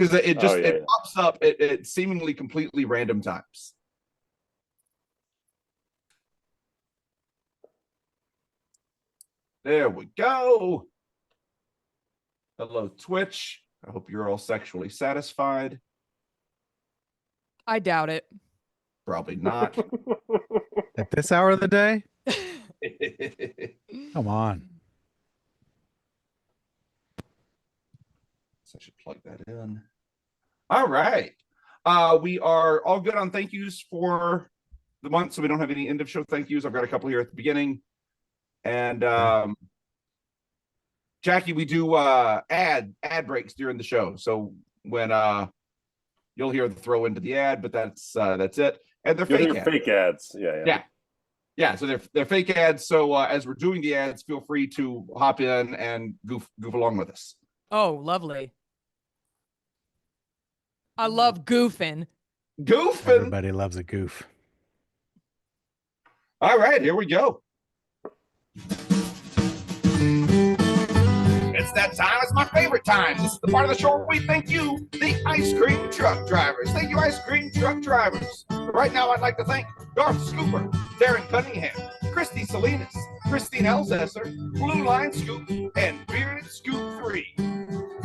because it pops up at seemingly completely random times. There we go. Hello, Twitch. I hope you're all sexually satisfied. I doubt it. Probably not. At this hour of the day? Come on. So I should plug that in. All right. We are all good on thank yous for the month, so we don't have any end of show thank yous. I've got a couple here at the beginning. And Jackie, we do ad breaks during the show. So when you'll hear the throw into the ad, but that's it. And they're fake ads. Yeah. So they're fake ads. So as we're doing the ads, feel free to hop in and goof along with us. Oh, lovely. I love goofing. Everybody loves a goof. All right, here we go. It's that time. It's my favorite time. This is the part of the show where we thank you, the ice cream truck drivers. Thank you, ice cream truck drivers. Right now, I'd like to thank Garth Scooper, Darren Cunningham, Christy Salinas, Christine Elsesser, Blue Line Scoop, and Bearded Scoop 3.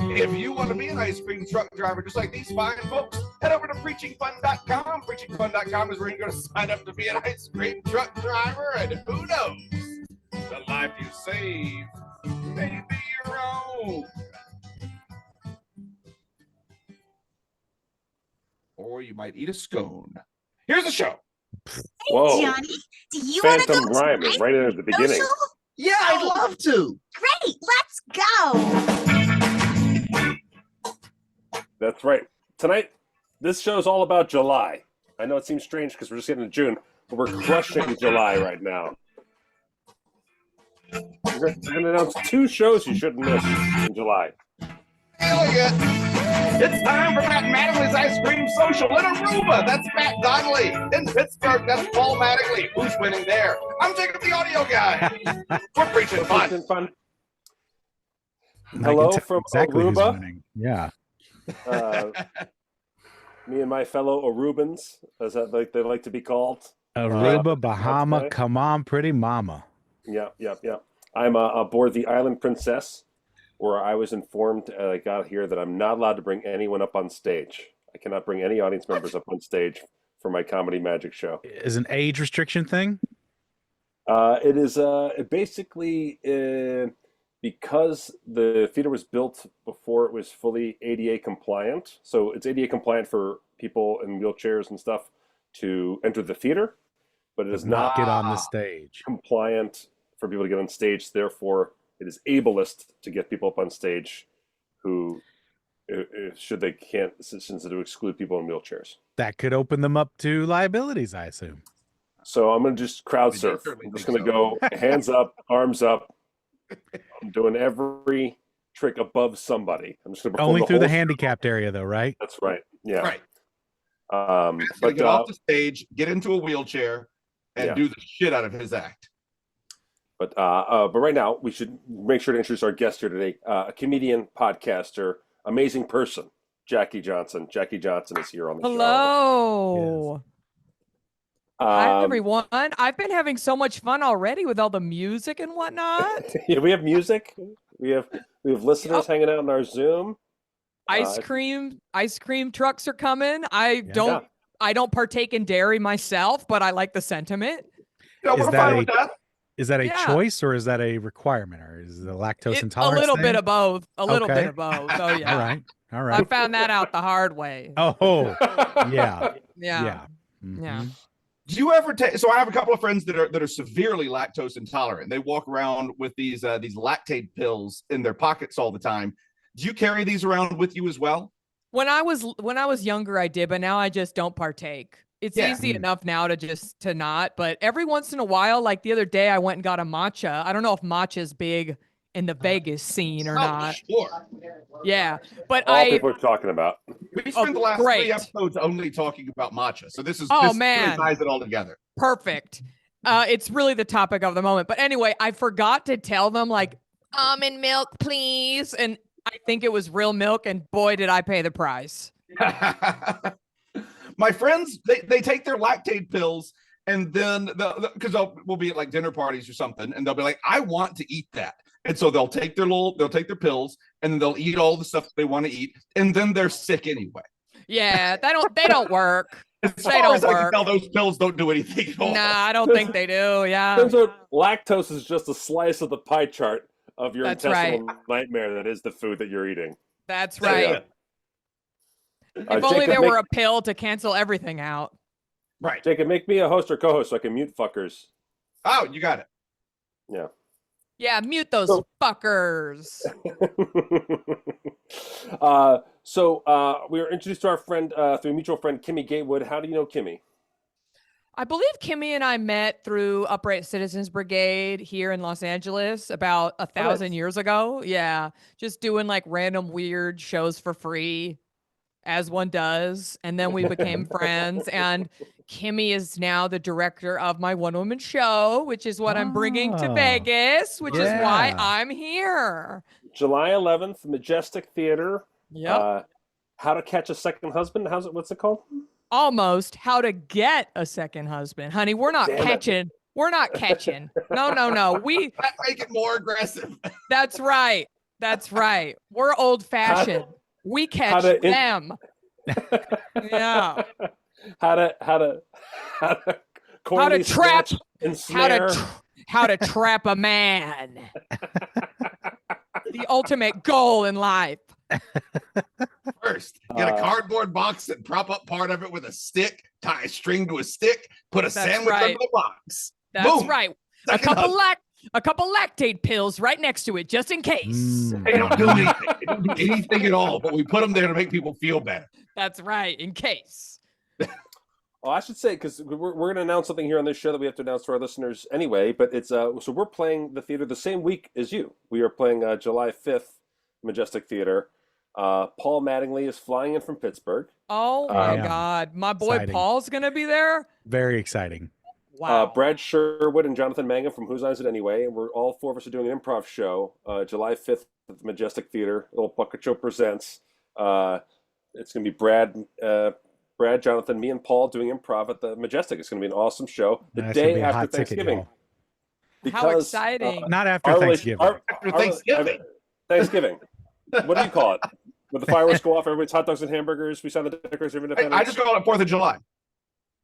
If you want to be an ice cream truck driver just like these fine folks, head over to preachingfun.com. Preachingfun.com is where you go to sign up to be an ice cream truck driver, and who knows, the life you save may be your own. Or you might eat a scone. Here's the show. Whoa. Hey, Johnny, do you want to Phantom go Rhyme tonight? right in at the beginning. Social? Yeah, I'd love to. Great, let's go. That's right. Tonight, this show is all about July. I know it seems strange because we're just getting to June, but we're crushing July right now. We're going to announce 2 shows you shouldn't miss in July. Hell yeah. It's time for Matt Mattingly's Ice Cream Social in Aruba. That's Matt Donnelly. In Pittsburgh, that's Paul Mattingly. Who's winning there? I'm Jacob, the audio guy. We're preaching fun. Hello from exactly Aruba. Yeah. Me and my fellow Arubans, as they like to be called. Aruba, Bahama, come on, pretty mama. Yeah. I'm aboard the Island Princess, where I was informed I got here that I'm not allowed to bring anyone up on stage. I cannot bring any audience members up on stage for my comedy magic show. Is an age restriction thing? It is basically because the theater was built before it was fully ADA compliant. So it's ADA compliant for people in wheelchairs and stuff to enter the theater, but it is not get on the stage. Compliant for people to get on stage. Therefore, it is ableist to get people up on stage who, should they can't, since to exclude people in wheelchairs. That could open them up to liabilities, I assume. So I'm going to just crowd surf. I'm just going to go hands up, arms up. I'm doing every trick above somebody. I'm just going to only through the handicapped area, though, right? That's right. Yeah. Right. But get off the stage, get into a wheelchair, and do the shit out of his act. But right now, we should make sure to introduce our guest here today, a comedian, podcaster, amazing person, Jackie Johnson. Jackie Johnson is here on the show. Hello. Yes. Hi, everyone. I've been having so much fun already with all the music and whatnot. Yeah, we have music. We have listeners hanging out in our Zoom. Ice cream trucks are coming. I don't partake in dairy myself, but I like the sentiment. Is that a choice or is that a requirement, or is it a lactose intolerance? A little thing? bit of both. A little bit of both. Oh yeah. All right. I found that out the hard way. Oh, yeah. Yeah. Mm-hmm. Yeah. Do you ever take? So I have a couple of friends that are severely lactose intolerant. They walk around with these lactate pills in their pockets all the time. Do you carry these around with you as well? When I was younger, I did, but now I just don't partake. It's easy enough now to not, but every once in a while, like the other day, I went and got a matcha. I don't know if matcha is big in the Vegas scene or not. Sure. Yeah, but all people are talking about. We spent the last 3 episodes only talking about matcha, so this man, ties it all together. Perfect. It's really the topic of the moment. But anyway, I forgot to tell them, like, almond milk, please. And I think it was real milk, and boy, did I pay the price. My friends, they take their lactate pills, and then because we'll be at like dinner parties or something, and they'll be like, I want to eat that. And so they'll take their pills, and then they'll eat all the stuff they want to eat, and then they're sick anyway. Yeah, they don't work. As They far don't as I can work. tell, those pills don't do anything at all. Nah, I don't think they do. Yeah. Turns out lactose is just a slice of the pie chart of your That's intestinal nightmare that is the food that you're eating. That's Yeah. right. If only there were a pill to cancel everything out. Right. Jacob, make me a host or co-host so I can mute fuckers. Oh, you got it. Yeah. Yeah, mute those fuckers. We were introduced to our friend through a mutual friend, Kimmy Gatewood. How do you know Kimmy? I believe Kimmy and I met through Upright Citizens Brigade here in Los Angeles about 1,000 years ago. Yeah, just doing like random weird shows for free, as one does. And then we became friends. And Kimmy is now the director of my one-woman show, which is what I'm bringing to Vegas, which is why I'm here. July 11th, Majestic Theatre. Yep. How to Catch a Second Husband. What's it called? Almost How to Get a Second Husband. Honey, we're not catching. We're not catching. No. We make it more aggressive. That's right. We're old fashioned. We catch them. Yeah. How to trap and snare. How to trap a man. The ultimate goal in life. First, get a cardboard box and prop up part of it with a stick, tie a string to a stick, put a sandwich under the box. That's Boom. right. A couple lactate pills right next to it, just in case. They don't do anything. They don't do anything at all, but we put them there to make people feel better. That's right, in case. Well, I should say, because we're going to announce something here on this show that we have to announce to our listeners anyway, but it's so we're playing the theater the same week as you. We are playing July 5th, Majestic Theater. Paul Mattingly is flying in from Pittsburgh. Oh my God. My boy Exciting. Paul's going to be there? Very exciting. Wow. Brad Sherwood and Jonathan Mangum from Whose Lines Is It Anyway? And we're all four of us are doing an improv show July 5th at the Majestic Theater. Little Bucket Show presents. It's going to be Brad, Jonathan, me, and Paul doing improv at the Majestic. It's going to be an awesome show. The day after Thanksgiving. How exciting. Not after Thanksgiving. After Thanksgiving. Thanksgiving. What do you call it? When the fireworks go off, everybody's hot dogs and hamburgers. We sign the Declaration of Independence. I just call it 4th of July.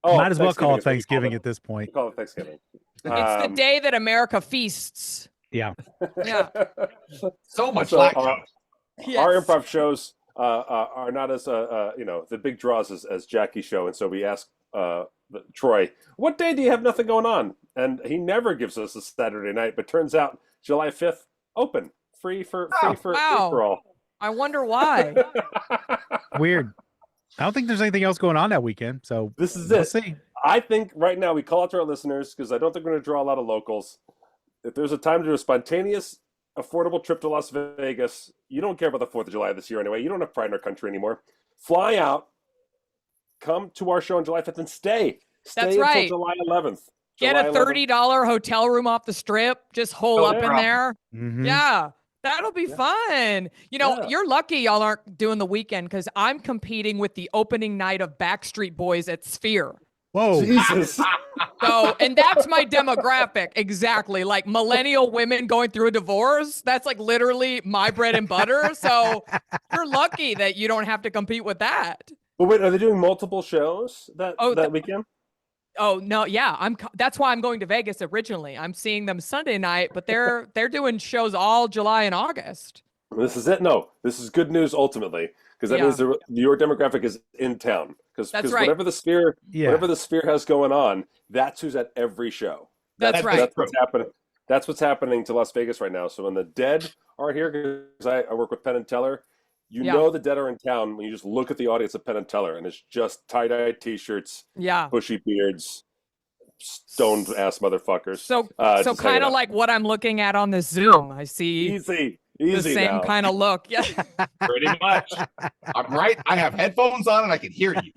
Oh, might as well call it Thanksgiving at this point. We call it Thanksgiving. It's the day that America feasts. Yeah. Yeah. So much Our Yes. improv shows are not as the big draws as Jackie's show, and so we ask Troy, what day do you have nothing going on? And he never gives us a Saturday night, but turns out July 5th open, free for all. I wonder why. Weird. I don't think there's anything else going on that weekend, so This is we'll it. see. I think right now we call out to our listeners because I don't think we're going to draw a lot of locals. If there's a time to do a spontaneous, affordable trip to Las Vegas, you don't care about the 4th of July this year anyway. You don't have pride in our country anymore. Fly out, come to our show on July 5th and stay. Stay That's until right. July 11th. Get a $30 hotel room off the strip. Just hole up in there. Mhm. Yeah. That'll be fun. You're lucky y'all aren't doing the weekend because I'm competing with the opening night of Backstreet Boys at Sphere. Whoa. Jesus. So, and that's my demographic. Exactly. Like millennial women going through a divorce. That's like literally my bread and butter. So you're lucky that you don't have to compete with that. But wait, are they doing multiple shows that weekend? Oh no, yeah, that's why I'm going to Vegas originally. I'm seeing them Sunday night, but they're doing shows all July and August. This is it. No, this is good news ultimately because that means your demographic is in town. Because right. whatever the sphere has going on, that's who's at every show. That's right. That's what's happening. That's what's happening to Las Vegas right now. So when the Dead are here, because I work with Penn and Teller, know the Dead are in town when you just look at the audience of Penn and Teller, and it's just tie-dye T-shirts, bushy beards, stoned ass motherfuckers. So kind of like what I'm looking at on the Zoom. I see easy the same kind of look. Yeah, pretty much. I'm right. I have headphones on and I can hear you.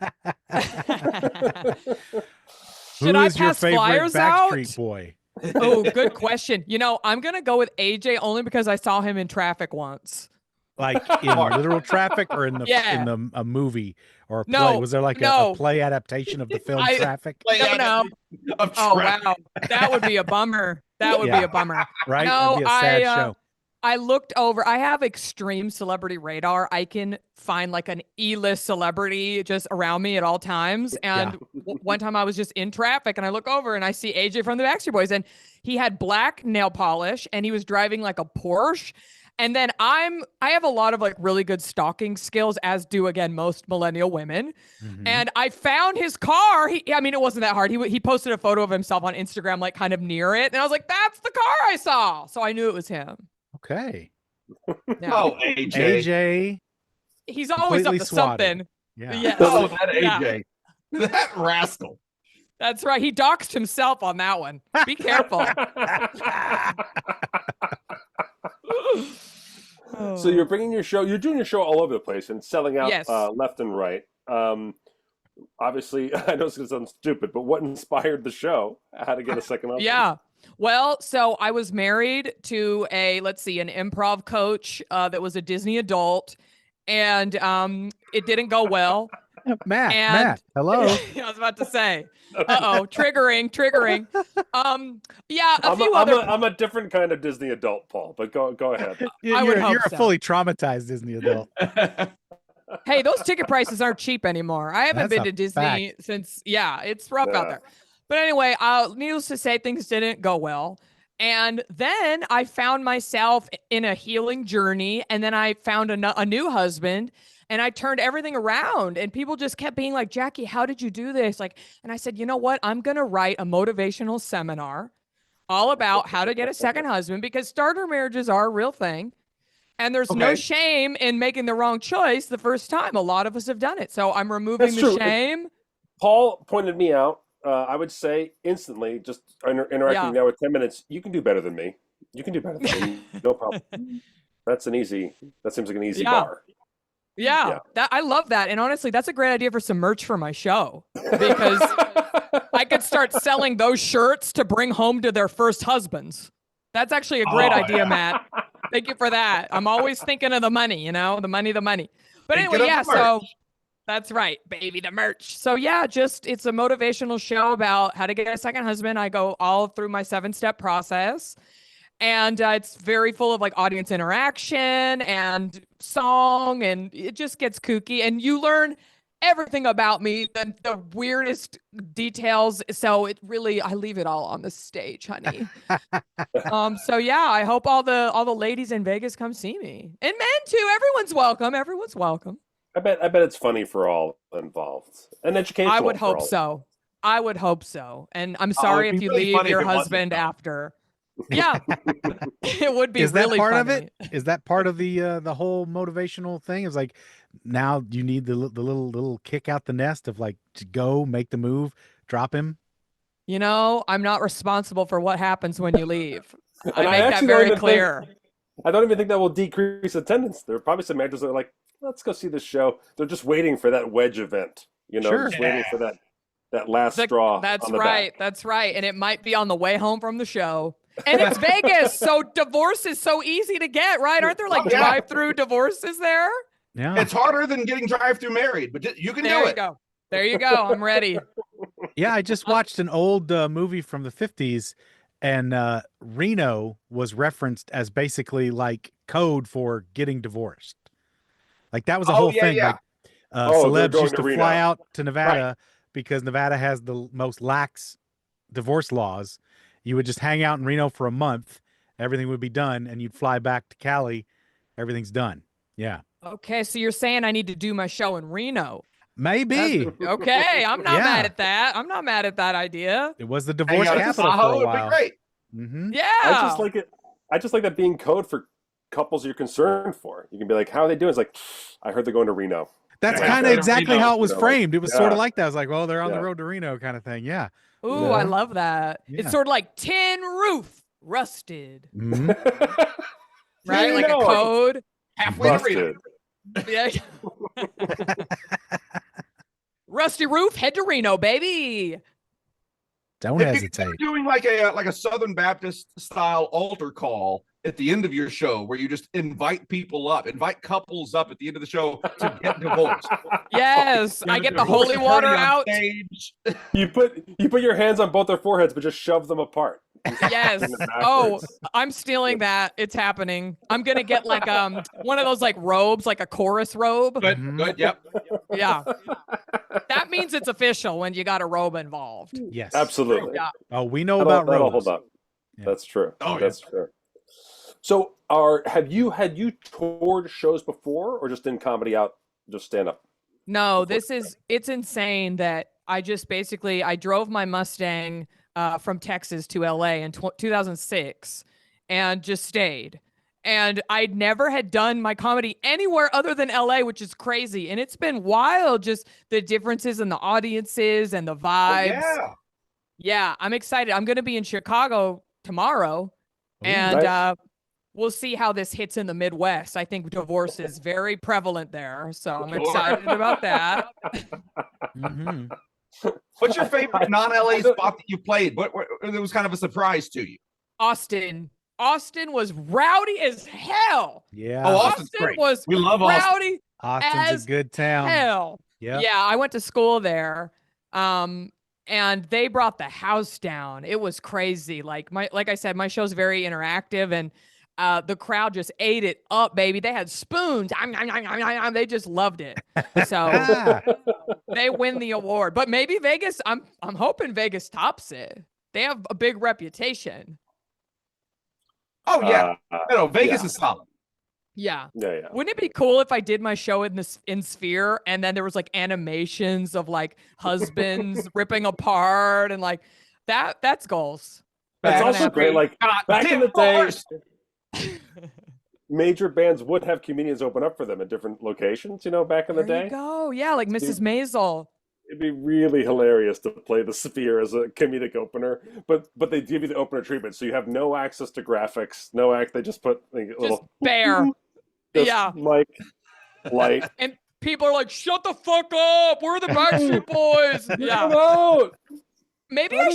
Should I pass flyers out? Backstreet Boy? Oh, good question. I'm gonna go with AJ only because I saw him in traffic once. Like in literal traffic or in the a movie or a play? No, Was there like no. a play adaptation of the film Traffic? No. Of Oh traffic. wow, that would be a bummer. That would be a bummer. Right? No, That'd be a sad show. I looked over. I have extreme celebrity radar. I can find like an E-list celebrity just around me at all times. And one time I was just in traffic and I look over and I see AJ from the Backstreet Boys, and he had black nail polish and he was driving like a Porsche. And then I have a lot of like really good stalking skills, as do again most millennial women. Mhm. And I found his car. I mean, it wasn't that hard. He posted a photo of himself on Instagram, like kind of near it. And I was like, that's the car I saw. So I knew it was him. Okay. Yeah. Oh, AJ. AJ. He's always up completely to swatted. something. Yeah. Yes. Oh, that Yeah. AJ. That rascal. That's right. He doxed himself on that one. Be careful. So you're bringing your show. You're doing your show all over the place and selling out Yes. left and right. Obviously, I know it's going to sound stupid, but what inspired the show? How to get a second husband? Yeah. Well, so I was married to an improv coach that was a Disney adult, and it didn't go well. Matt, hello. I was about to say, triggering. Yeah, I'm a different kind of Disney adult, Paul. But go ahead. would hope You're a so. fully traumatized Disney adult. Hey, those ticket prices aren't cheap anymore. I haven't That's been a to Disney since, it's rough out Yeah. there. But anyway, needless to say, things didn't go well. And then I found myself in a healing journey. And then I found a new husband, and I turned everything around. And people just kept being like, Jackie, how did you do this? And I said, you know what? I'm going to write a motivational seminar all about how to get a second husband, because starter marriages are a real thing. And there's no shame in making the wrong choice the first time. A lot of us have done it. So I'm removing That's the true. shame. Paul pointed me out. I would say instantly, just interacting now with 10 minutes, you can do better than me. You can do better than me. No problem. That seems like an easy bar. Yeah. I love that. And honestly, that's a great idea for some merch for my show, because I could start selling those shirts to bring home to their first husbands. That's actually a great idea, Matt. Thank you for that. I'm always thinking of the money, the money. But anyway, so that's right, baby, the merch. So it's a motivational show about how to get a second husband. I go all through my 7-step process, and it's very full of like audience interaction and song, and it just gets kooky, and you learn everything about me, the weirdest details. So I leave it all on the stage, honey. I hope all the ladies in Vegas come see me, and men too. Everyone's welcome. I bet it's funny for all involved and educational. I would hope so. And I'm sorry if you leave your husband after. Yeah, it would be. Is that really part funny. of it? Is that part of the whole motivational thing? Is like, now you need the little kick out the nest of like, to go make the move, drop him. I'm not responsible for what happens when you leave. I And make that actually very don't even clear. I don't even think that will decrease attendance. There are probably some managers that are like, let's go see this show. They're just waiting for that wedge event, Sure. just waiting for that last straw. That's on the right. back. That's right. And it might be on the way home from the show. And it's Vegas, so divorce is so easy to get, right? Aren't there like drive-through divorces there? Yeah. It's harder than getting drive-through married, but you can do it. There you go. I'm ready. Yeah, I just watched an old movie from the 50s, and Reno was referenced as basically like code for getting divorced. Like that was the whole thing. Yeah. Like they're celebs going used to to Reno. fly out to Nevada because Nevada has the most lax divorce laws. You would just hang out in Reno for a month, everything would be done, and you'd fly back to Cali, everything's done. Yeah. Okay, so you're saying I need to do my show in Reno. Maybe. Okay, I'm not mad at that. I'm not mad at that idea. It was the Hang divorce out in capital for Tahoe a would while. be great. Mm-hmm. Yeah. I just like it. I just like that being code for couples you're concerned for. You can be like, how are they doing? It's like, I heard they're going to Reno. That's Yeah, kind of Reno, exactly how it was you know, framed. It was sort yeah. of like that. I was like, well, they're on the Yeah. road to Reno kind of thing. Yeah. Ooh, Yeah. I love that. Yeah. It's sort of like tin roof, rusted, Mhm. right? Like a Reno. code. Halfway to Reno. Busted. Yeah. Rusty roof, head to Reno, baby. Don't If hesitate. you're doing like a Southern Baptist style altar call, at the end of your show where you just invite couples up at the end of the show to get divorced. Yes, I get the holy water out. Stage. You put your hands on both their foreheads, but just shove them apart. Yes. Oh, I'm stealing that. It's happening. I'm gonna get like one of those like robes, like a chorus robe. Good. Yep. Yeah. That means it's official when you got a robe involved. Yes. Absolutely. Yeah. Oh, we know about that'll robes. hold up. Yeah. That's true. Oh, That's true. So, had you toured shows before, or just in comedy out, just stand up? No, it's insane that I just I drove my Mustang from Texas to LA in 2006 and just stayed. And I never had done my comedy anywhere other than LA, which is crazy. And it's been wild, just the differences in the audiences and the vibes. Yeah, I'm excited. I'm going to be in Chicago tomorrow. And nice. We'll see how this hits in the Midwest. I think divorce is very prevalent there. So I'm excited about that. Mm-hmm. What's your favorite non-LA spot that you played? What it was kind of a surprise to you? Austin was rowdy as hell. Yeah. Oh, Austin's great. Was we love Austin. rowdy Austin's as a good town. hell. Yeah. Yeah, I went to school there. And they brought the house down. It was crazy. Like I said, my show's very interactive, and the crowd just ate it up, baby. They had spoons. They just loved it. So they win the award. But maybe Vegas, I'm hoping Vegas tops it. They have a big reputation. Oh yeah. Vegas is solid. Yeah. Yeah. Wouldn't it be cool if I did my show in Sphere and then there was like animations of like husbands ripping apart and like that's goals. That's also great. Like back in the day, major bands would have comedians open up for them in different locations, back in the day. There you go. Yeah, like Mrs. Maisel. It'd be really hilarious to play the Sphere as a comedic opener, but they give you the opener treatment, so you have no access to graphics, they just put like, a little bare. Yeah. Mic, light. And people are like, shut the fuck up. We're the Backstreet Boys. Yeah. Out. Maybe I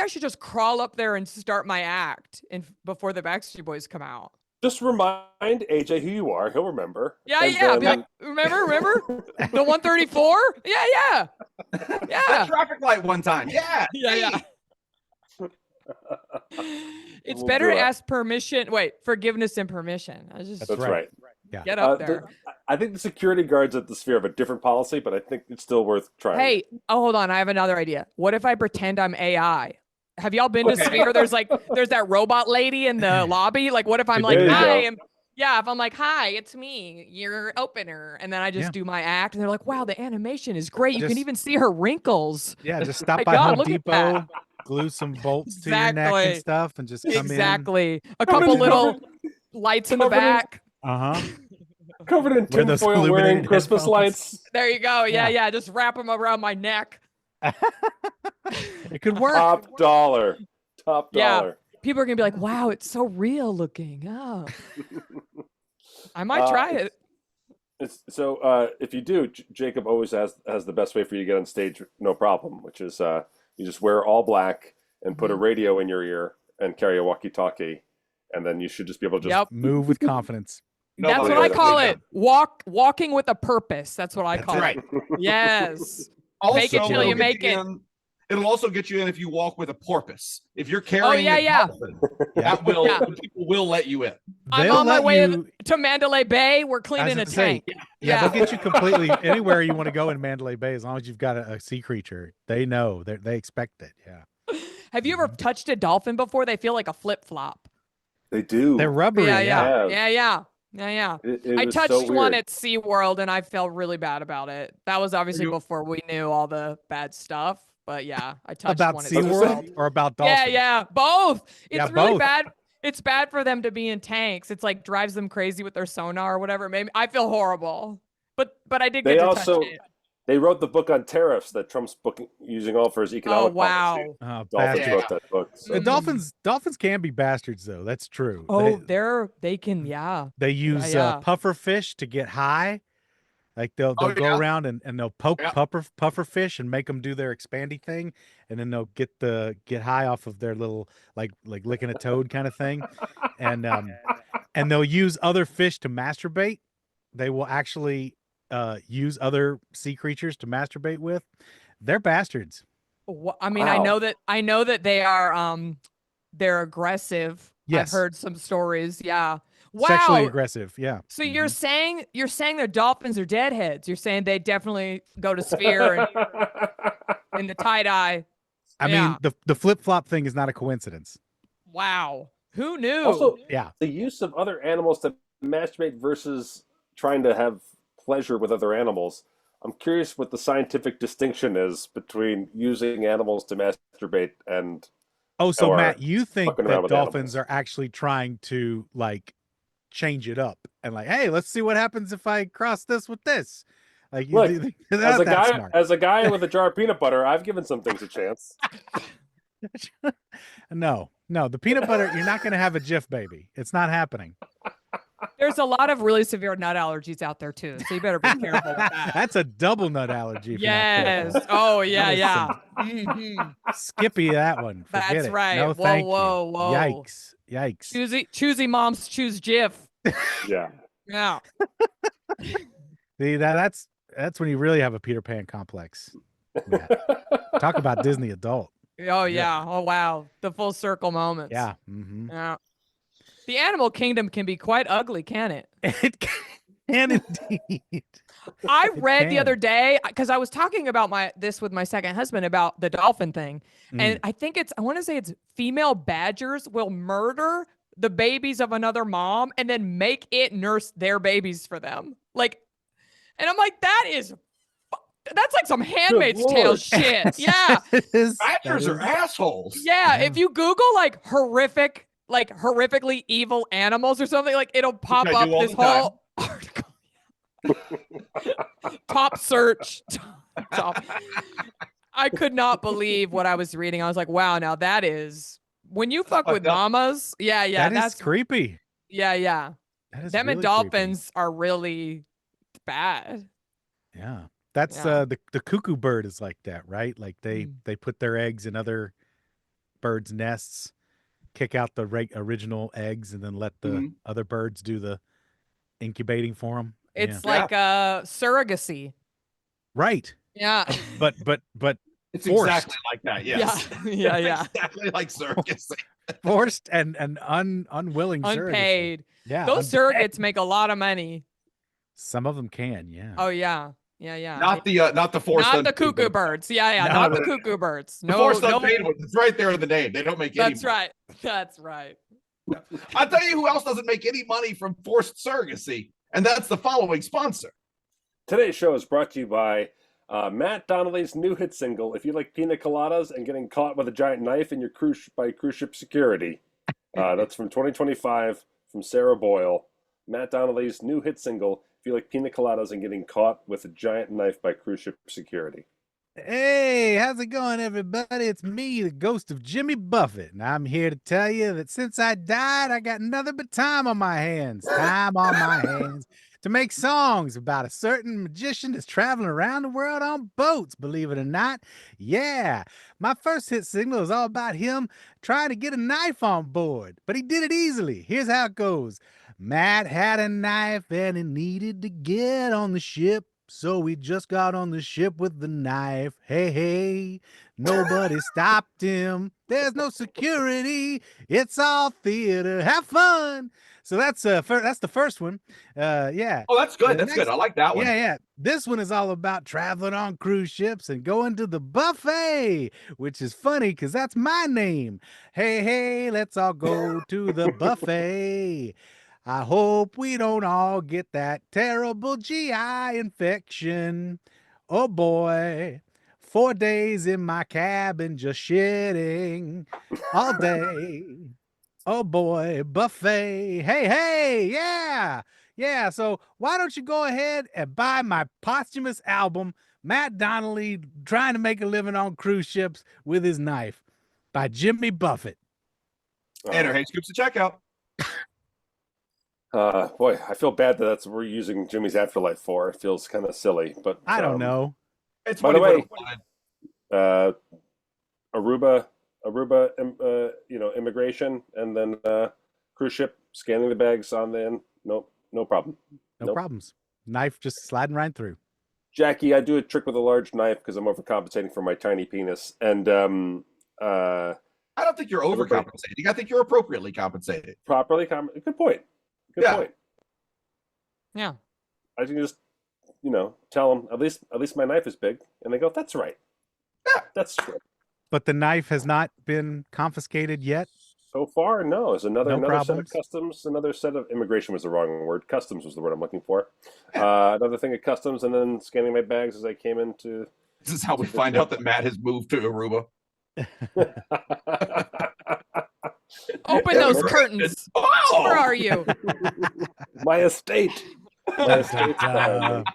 should just crawl up there and start my act before the Backstreet Boys come out. Just remind AJ who you are. He'll remember. Yeah. Be like, remember? The 134? Yeah. That traffic light one time. Yeah. Yeah. It's better to ask permission. Wait, forgiveness and permission. That's right. Yeah. Get up there. I think the security guards at the Sphere have a different policy, but I think it's still worth trying. Hey, hold on. I have another idea. What if I pretend I'm AI? Have y'all been to Sphere? There's that robot lady in the lobby. Like, what if I'm like, hi? If I'm like, hi, it's me, your opener. And then I just do my act. And they're like, wow, the animation is great. You can even see her wrinkles. Yeah, just stop by Home Depot, glue some bolts to your neck and stuff, and just come in. Exactly. A couple little lights in the back. Covered in tinfoil wearing Christmas lights. There you go. Yeah. Just wrap them around my neck. It could work. Top dollar. Yeah. People are going to be like, wow, it's so real looking. Oh. I might try it. If you do, Jacob always has the best way for you to get on stage, no problem, which is you just wear all black and put a radio in your ear and carry a walkie-talkie, and then you should just be able to just move with confidence. That's what I call it. Walking with a purpose. That's what I call it. Right. Yes. Also, make it till you make it. It'll also get you in if you walk with a porpoise. If you're carrying people will let you in. I'm on my way to Mandalay Bay. We're cleaning a tank. Yeah, they'll get you completely anywhere you want to go in Mandalay Bay as long as you've got a sea creature. They know. They expect it. Yeah. Have you ever touched a dolphin before? They feel like a flip-flop. They do. They're rubbery. Yeah. I touched one at SeaWorld and I felt really bad about it. That was obviously before we knew all the bad stuff. But yeah, I touched about one. SeaWorld or about dolphins? Yeah, both. It's really both. bad. It's bad for them to be in tanks. It's like drives them crazy with their sonar or whatever. Maybe I feel horrible. But I did get to touch it. They wrote the book on tariffs that Trump's using all for his economic policy. Dolphins wrote that book. So. The dolphins can be bastards though. That's true. Oh, they can. They use puffer fish to get high. Like they'll Oh, go yeah. around and they'll poke Yeah. puffer fish and make them do their expandy thing, and then they'll get high off of their little like licking a toad kind of thing, and they'll use other fish to masturbate. They will actually use other sea creatures to masturbate with. They're bastards. I mean, Wow. I know that they are they're aggressive. I've Yes. heard some stories. Yeah. Sexually Wow. aggressive. Yeah. So you're saying their dolphins are deadheads. You're saying they definitely go to Sphere and in the tie-dye. I mean, the flip-flop thing is not a coincidence. Wow. Who knew? Also, Yeah. the use of other animals to masturbate versus trying to have pleasure with other animals. I'm curious what the scientific distinction is between using animals to masturbate and Oh, so or Matt, you think fucking around that with dolphins animals. are actually trying to like change it up and like, hey, let's see what happens if I cross this with this. Like, Look, they're not that smart. as a guy with a jar of peanut butter, I've given some things a chance. No, the peanut butter, you're not going to have a Jif baby. It's not happening. There's a lot of really severe nut allergies out there too, so you better be careful with that. That's a double nut allergy. If you're not careful. Yes. Oh yeah, That is yeah. some- Mhm. Skippy that one. Forget That's it. right. No, Whoa, thank whoa, you. whoa. Yikes. Choosy moms choose Jif. Yeah. Yeah. See, that's when you really have a Peter Pan complex. Matt. Talk about Disney adult. Oh yeah. Oh wow. The full circle moments. Yeah. Mm-hmm. Yeah. The animal kingdom can be quite ugly, can it? It can indeed. I read the can. other day because I was talking about this with my second husband about the dolphin thing, and I think I want to say it's female badgers will murder the babies of another mom and then make it nurse their babies for them. Like, and I'm like, that's like some Handmaid's Tale Lord. shit. Yeah, Badgers are assholes. yeah. Yeah. If you Google like horrifically evil animals or something, like it'll pop I up do all this the time. whole article. Top search. Top. I could not believe what I was reading. I was like, wow, now that is when you fuck with fucked up. mamas. Yeah, That's creepy. yeah. That is Them really and dolphins are really bad. creepy. Yeah. That's Yeah. the cuckoo bird is like that, right? Like they put their eggs in other birds' nests, kick out the original eggs, and then let the other birds do the incubating for them. It's Yeah. like surrogacy. Right. Yeah. But It's forced. exactly like that. Yes. Yeah. Exactly like surrogacy. forced and unwilling surrogacy. Unpaid. Yeah. Those surrogates make a lot of money. Some of them can, yeah. Oh yeah. Not the forced. Not the cuckoo birds. Yeah. No, Not no, the no. cuckoo birds. The No, forced no. unpaid ones. It's right there in the name. They don't make any That's money. right. That's right. I'll tell you who else doesn't make any money from forced surrogacy, and that's the following sponsor. Today's show is brought to you by Matt Donnelly's new hit single, If You Like Pina Coladas and Getting Caught with a Giant Knife in Your Cruise Ship Security. That's from 2025 from Sarah Boyle. Matt Donnelly's new hit single, If You Like Pina Coladas and Getting Caught with a Giant Knife by Cruise Ship Security. Hey, how's it going, everybody? It's me, the ghost of Jimmy Buffett, and I'm here to tell you that since I died, I got nothing but time on my hands. Time on my hands to make songs about a certain magician that's traveling around the world on boats, believe it or not. Yeah, my first hit single is all about him trying to get a knife on board, but he did it easily. Here's how it goes. Matt had a knife and he needed to get on the ship. So we just got on the ship with the knife. Hey, nobody stopped him. There's no security. It's all theater. Have fun. So that's the first one. Yeah. Oh, that's good. The That's next- good. I like that one. Yeah. This one is all about traveling on cruise ships and going to the buffet, which is funny because that's my name. Hey, let's all go to the buffet. I hope we don't all get that terrible GI infection. Oh boy, 4 days in my cabin just shitting all day. Oh boy, buffet. Hey, yeah. So why don't you go ahead and buy my posthumous album, Matt Donnelly Trying to Make a Living on Cruise Ships with His Knife by Jimmy Buffett. Enter Hey Scoops to checkout. Boy, I feel bad that that's what we're using Jimmy's Afterlife for. It feels kind of silly, but I don't know. It's By the funny. way, Aruba, immigration, and then cruise ship scanning the bags on the end. Nope, no problem. No problems. Knife just sliding right through. Jackie, I do a trick with a large knife because I'm overcompensating for my tiny penis, and I don't think you're overcompensating. I think you're appropriately compensated. Good point. Good point. Yeah. I can just, tell them at least my knife is big, and they go, "That's right. Yeah, that's true." But the knife has not been confiscated yet. So far, no. It's another set of problems? customs, another set of immigration was the wrong word. Customs was the word I'm looking for. Another thing of customs, and then scanning my bags as I came into. This is how we find out that Matt has moved to Aruba. Open those curtains. Oh! Where are you? My estate. My estate's behind me.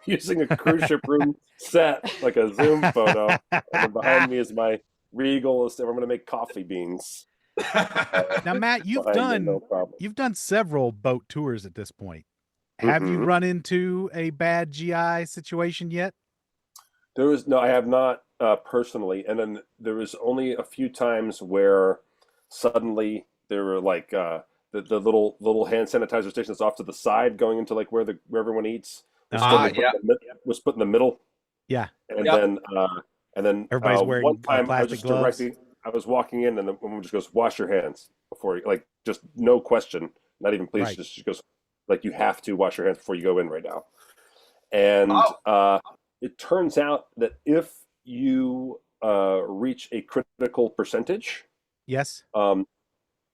Using a cruise ship room set, like a Zoom photo. And then behind me is my regal estate. I'm going to make coffee beans. Now, Matt, you've done several boat tours at this point. Have you run into a bad GI situation yet? I have not personally. And then there was only a few times where suddenly there were like the little hand sanitizer stations off to the side, going into like where everyone eats. Was put in the middle. Yeah, and then everybody's wearing one time plastic gloves. I was walking in, and the woman just goes, "Wash your hands before you," like, just no question, not even please. Right. She goes, like, "You have to wash your hands before you go in right now." And it turns out that if you reach a critical percentage, yes,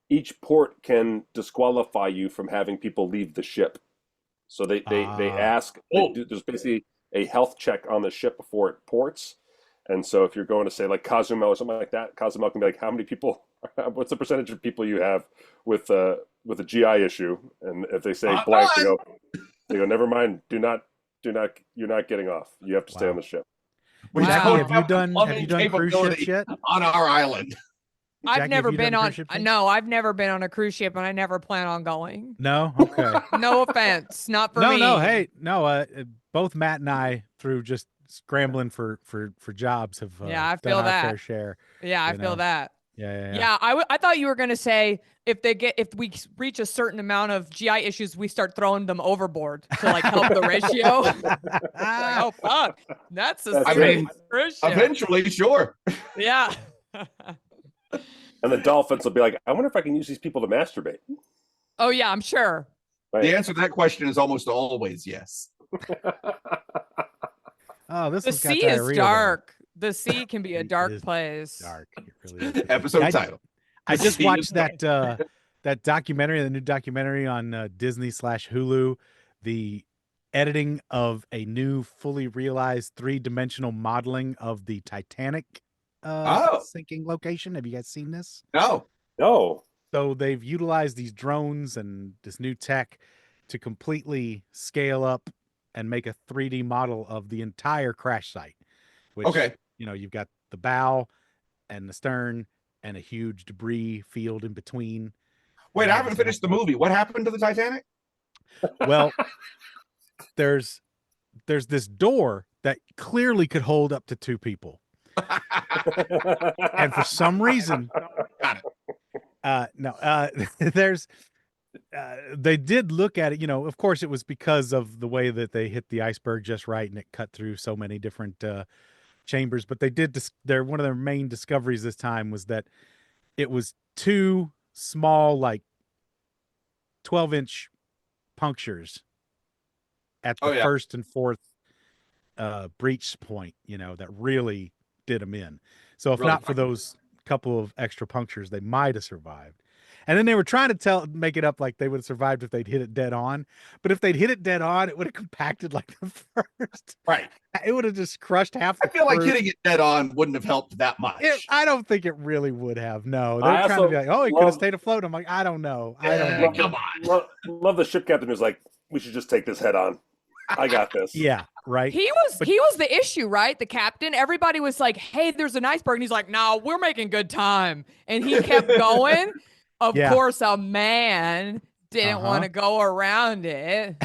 each port can disqualify you from having people leave the ship. So they ask. There's basically a health check on the ship before it ports. And so if you're going to say like Cozumel or something like that, Cozumel can be like, "How many people? What's the percentage of people you have with a GI issue?" And if they say blank, they go, "Never mind. Do not. You're not getting off. You have to stay on the ship." Jackie, have you done cruise ships yet on our island? I've never been on. No, I've never been on a cruise ship, and I never plan on going. No, okay. No offense, not for me. No. Both Matt and I, through just scrambling for jobs, have I feel done our that fair share. Yeah, I feel that. Yeah. I thought you were gonna say if we reach a certain amount of GI issues, we start throwing them overboard to like help the ratio. Oh fuck, that's a serious cruise ship. Eventually, sure. Yeah. And the dolphins will be like, "I wonder if I can use these people to masturbate." Oh yeah, I'm sure. Right. The answer to that question is almost always yes. Oh, the sea is dark. The sea can be a dark place. Dark. It really is. Episode title. I just watched that documentary, the new documentary on Disney/Hulu, the editing of a new fully realized 3-dimensional modeling of the Titanic sinking location. Have you guys seen this? No. So they've utilized these drones and this new tech to completely scale up and make a 3D model of the entire crash site. Which, you've got the bow and the stern and a huge debris field in between. Wait, I haven't finished the movie. What happened to the Titanic? Well, there's this door that clearly could hold up to 2 people. And for some reason, they did look at it, of course it was because of the way that they hit the iceberg just right and it cut through so many different chambers, but they did one of their main discoveries this time was that it was 2 small, like 12-inch punctures at the first and fourth breach point, that really did them in. So if not for those couple of extra punctures, they might have survived. And then they were trying to make it up like they would have survived if they'd hit it dead on. But if they'd hit it dead on, it would have compacted like the first. Right. It would have just crushed half. I feel like hitting it dead on wouldn't have helped that much. I don't think it really would have. No, they're trying to be like, "Oh, he could have stayed afloat." I'm like, I don't know. Come on. Love the ship captain who's like, "We should just take this head on. I got this." Yeah, right. He was the issue, right? The captain. Everybody was like, "Hey, there's an iceberg," and he's like, "No, we're making good time," and he kept going. Of course, a man didn't want to go around it.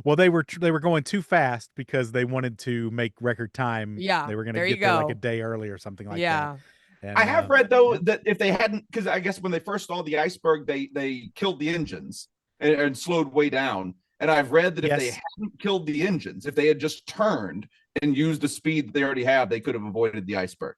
Well, they were going too fast because they wanted to make record time. Yeah, They were going to there get you there like a go. day early or something like Yeah. that. And, I have read though that if they hadn't, because I guess when they first saw the iceberg, they killed the engines and slowed way down. And I've read that if they hadn't killed the engines, if they had just turned and used the speed that they already have, they could have avoided the iceberg.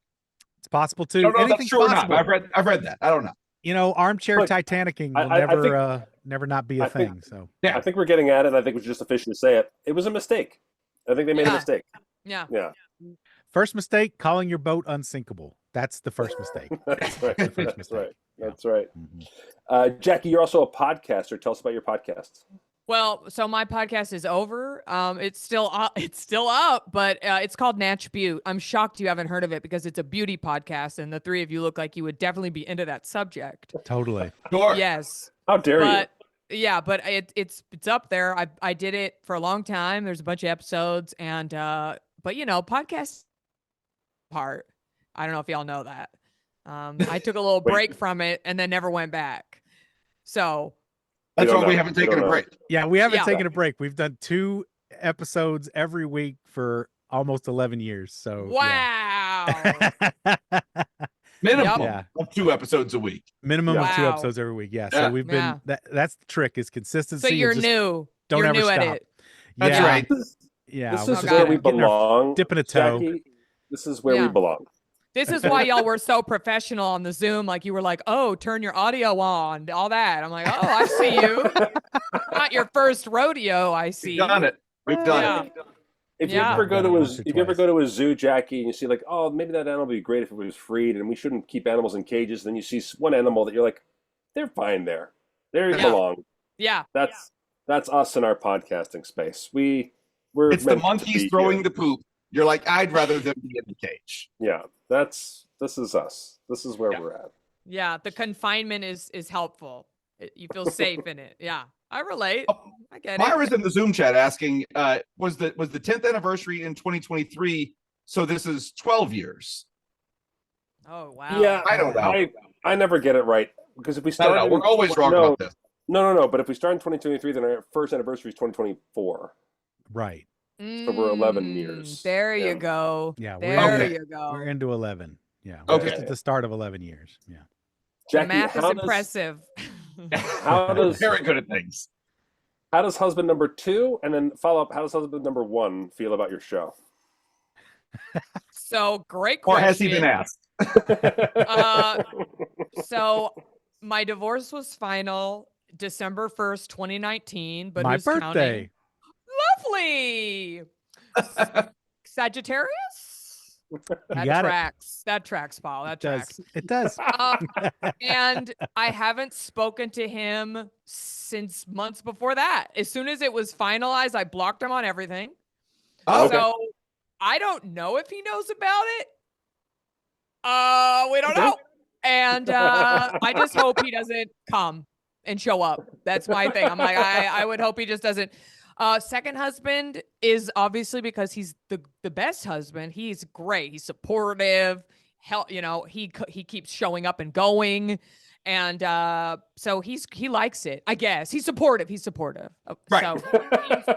It's possible too. I don't know if that's Anything's true or possible. not. I've read that. I don't know. You know, armchair Look, Titanicking will never not be a thing. So I think we're getting at it. I think we should just officially say it. It was a mistake. I think they made a mistake. Yeah. Yeah. First mistake, calling your boat unsinkable. That's the first mistake. That's right. The first That's mistake. right. That's right. Mhm. Jackie, you're also a podcaster. Tell us about your podcast. Well, so my podcast is over. It's still up, but it's called Natch Butte. I'm shocked you haven't heard of it because it's a beauty podcast, and the three of you look like you would definitely be into that subject. Totally. Sure. Yes. How dare you? Yeah, but it's up there. I did it for a long time. There's a bunch of episodes, and but podcast part. I don't know if y'all know that. I took a little break from it and then never went back. So that's why we haven't taken a break. Yeah, we haven't taken a break. We've done 2 episodes every week for almost 11 years. So wow. Minimum of 2 episodes a week. Minimum of 2 episodes every week. Yeah. So we've been that's the trick is consistency. So you're new. Don't you're ever new stop. at it. That's right. Yeah. This is where we belong. Dipping a toe. Jackie, this is where we belong. This is why y'all were so professional on the Zoom. Like you were like, oh, turn your audio on, all that. I'm like, oh, I see you. Not your first rodeo, I see. We've done it. We've done it. If you ever go to a zoo, Jackie, and you see like, oh, maybe that animal would be great if it was freed, and we shouldn't keep animals in cages. Then you see one animal that you're like, they're fine there. There you belong. Yeah. That's us in our podcasting space. We're it's the monkeys throwing the poop. You're like, I'd rather them be in the cage. Yeah, this is us. This is where we're at. Yeah, the confinement is helpful. You feel safe in it. Yeah, I relate. I get it. Myra's in the Zoom chat asking, was the 10th anniversary in 2023? So this is 12 years. Oh wow. Yeah, I don't know. I never get it right because if we start, we're always wrong about this. No. But if we start in 2023, then our first anniversary is 2024. Right. So we're 11 years. There you go. Yeah. You go. We're into 11. Yeah. Okay. Just at the start of 11 years. Yeah. Jackie, the math is impressive. Very good at things. How does husband number 2 and then follow up? How does husband number 1 feel about your show? So great question. Or has he been asked? So my divorce was final December 1st, 2019. But my who's birthday. Counting? Lovely. Sagittarius? That tracks, Paul. That tracks. It does. And I haven't spoken to him since months before that. As soon as it was finalized, I blocked him on everything. Oh, so I don't know if he knows about it. We don't know. And I just hope he doesn't come and show up. That's my thing. I'm like, I would hope he just doesn't. Second husband is obviously because he's the best husband. He's great. He's supportive. He keeps showing up and going. And so he likes it, I guess. He's supportive. Right. So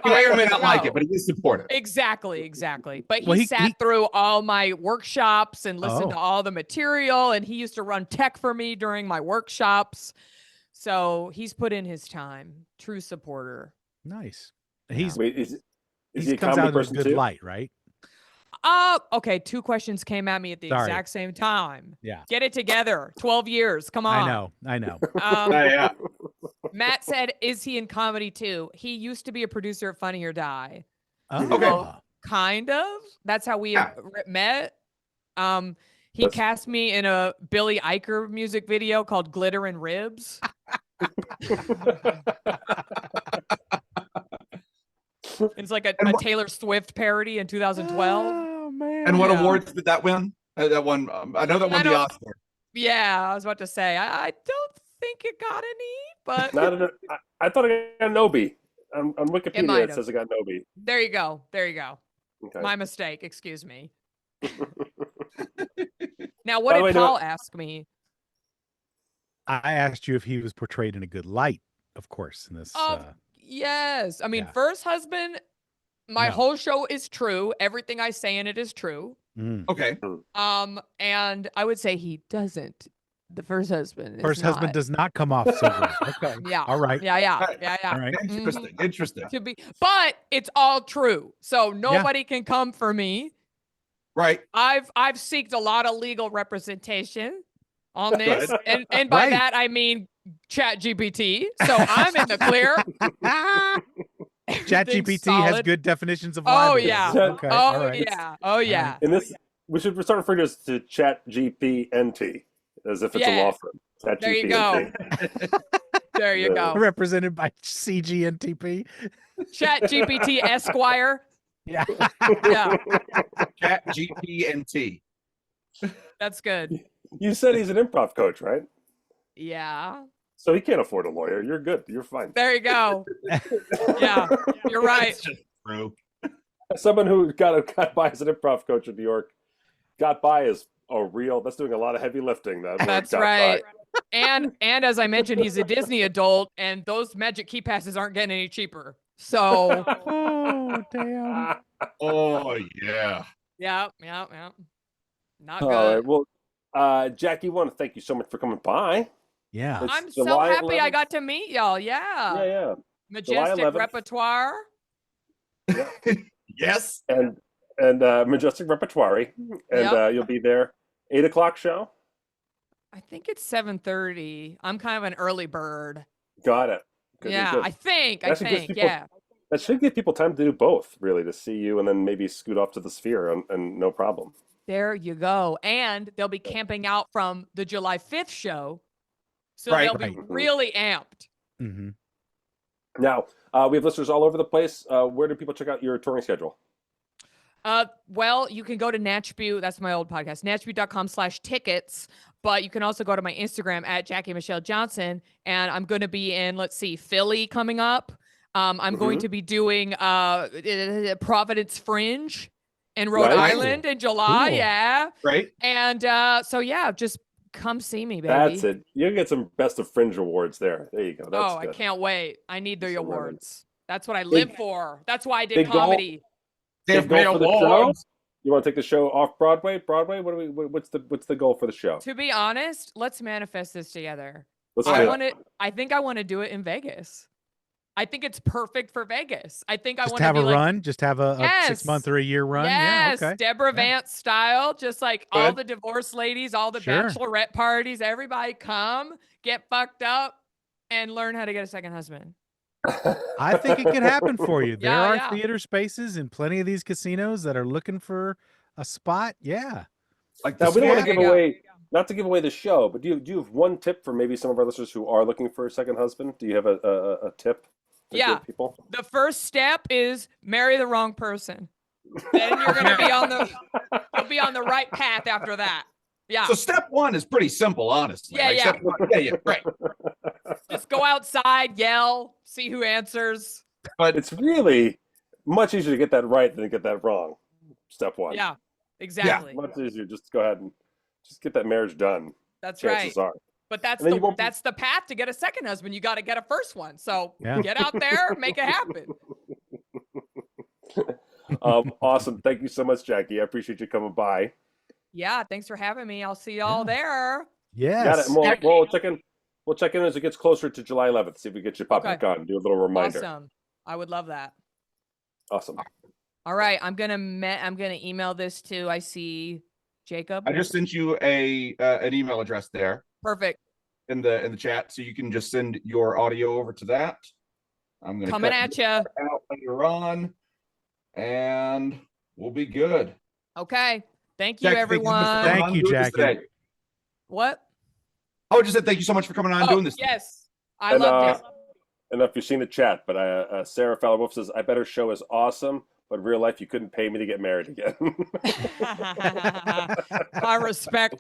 he may or may not like it, but he is supportive. Exactly. But he sat through all my workshops and listened to all the material, and he used to run tech for me during my workshops. So he's put in his time. True supporter. Nice. Is he a comes comedy out of a person good too? light, right? Okay. 2 questions came at me at the exact same time. Yeah. Get it together. 12 years. Come on. I know. Yeah. Matt said, is he in comedy too? He used to be a producer at Funny or Die. Oh. Okay. Kind of. That's how we met. He cast me in a Billy Eicher music video called Glitter and Ribs. It's like a Taylor Swift parody in 2012. Oh man! And what awards did that win? That one, I know that won the Oscar. Yeah, I was about to say. I don't think it got any, but I thought it got an Obie. On Wikipedia, it says it got an Obie. There you go. Okay. My mistake. Excuse me. Now, what did Paul ask me? I asked you if he was portrayed in a good light of course, in this. Yes. I mean, yeah. first husband, my No. whole show is true. Everything I say in it is true. Okay. And I would say he doesn't. The first husband is First husband not. does not come off so good. Okay. Yeah. All right. Yeah. All right. Interesting. Interesting. But it's all true. So nobody can come for me. Right. I've seeked a lot of legal representation on this. and by that I mean Chat GPT. So I'm in the clear. ChatGPT has good definitions of libel. Oh yeah. Okay. Oh all right. yeah. Oh yeah. In this, we should start referring to Chat GPNT as if it's a law firm. Chat There you go. There you go. Represented by CGNTP. Chat GPT Esquire. Yeah. Yeah. Chat GPNT. That's good. You said he's an improv coach, right? Yeah. So he can't afford a lawyer. You're good. You're fine. There you go. Yeah. You're right. That's just true. Someone who got by as an improv coach in New York got by as that's doing a lot of heavy lifting. That's right. And as I mentioned, he's a Disney adult, and those Magic Key Passes aren't getting any cheaper. So. Oh damn. Oh yeah. Yeah. Not All good. right. Well, Jackie, want to thank you so much for coming by. Yeah. It's I'm so July happy 11th. I got to meet y'all. Yeah. Yeah. Majestic 11th. Repertoire. Yes. And Majestic Repertory. And you'll be there. 8:00 show. I think it's 7:30. I'm kind of an early bird. Got it. Good, Yeah, good. I think. People- Yeah. That should give people time to do both, really, to see you and then maybe scoot off to the Sphere and no problem. There you go. And they'll be camping out from the July 5th show. So Right. they'll be really amped. Mm-hmm. Now, we have listeners all over the place. Where do people check out your touring schedule? Well, you can go to Natchbu. That's my old podcast, natchbu.com/tickets. But you can also go to my Instagram at Jackie Michelle Johnson. And I'm going to be in, Philly coming up. I'm going to be doing Providence Fringe in Rhode Island in July. Cool. Yeah. Right. And just come see me, baby. That's it. You'll get some Best of Fringe awards there. There you go. That's I good. can't wait. I need the So awards. That's what I live for. That's why I did big goal. comedy. Dave Big goal for the show? Awards. You want to take the show off Broadway? What's the goal for the show? To be honest, let's manifest this together. Let's do it. I think I want to do it in Vegas. I think it's perfect for Vegas. I think I Just want to have be a run. Just have a Yes. 6 month or a year run. Yes, Yeah. Okay. Deborah Vance style, just like all Good. the divorce ladies, all the Sure. bachelorette parties, everybody come, get fucked up, and learn how to get a second husband. I think it could happen for you. There Yeah, are yeah. theater spaces in plenty of these casinos that are looking for a spot. Yeah. Like Now, we don't want to There give you go. away, not to give away the show, but do you have one tip for maybe some of our listeners who are looking for a second husband? Do you have a tip to Yeah. give people? The first step is marry the wrong person. Then you're gonna be you'll be on the right path after that. Yeah. So step one is pretty simple, honestly. Yeah, yeah. Step one, yeah, right. Just go outside, yell, see who answers. But It's really much easier to get that right than to get that wrong. Step one. Yeah, exactly. Much easier. Just go ahead and just get that marriage done. That's Chances right. are. But that's And then you won't be- that's the path to get a second husband. You got to get a first one. So Yeah. get out there, make it happen. Awesome. Thank you so much, Jackie. I appreciate you coming by. Yeah, thanks for having me. I'll see y'all there. Yes. Got it. And we'll check in. We'll check in as it gets closer to July 11th. See if we get you pop back on. Do a little reminder. Awesome. I would love that. Awesome. All right, I'm gonna email this to. I see Jacob. I just sent you an email address there Perfect. in the chat, so you can just send your audio over to that. I'm gonna Coming cut at this you. out later on, and we'll be good. Okay. Thank you, Jackie, thank you so much for everyone. coming Thank on you, doing this Jackie. today. What? Oh, just said thank you so much for coming on and doing this. Yes, I And, loved I don't know if you've seen the chat, but Sarah Fowler Wolf says, "I bet her show is awesome, but in real life you couldn't pay me to get married again." it. I respect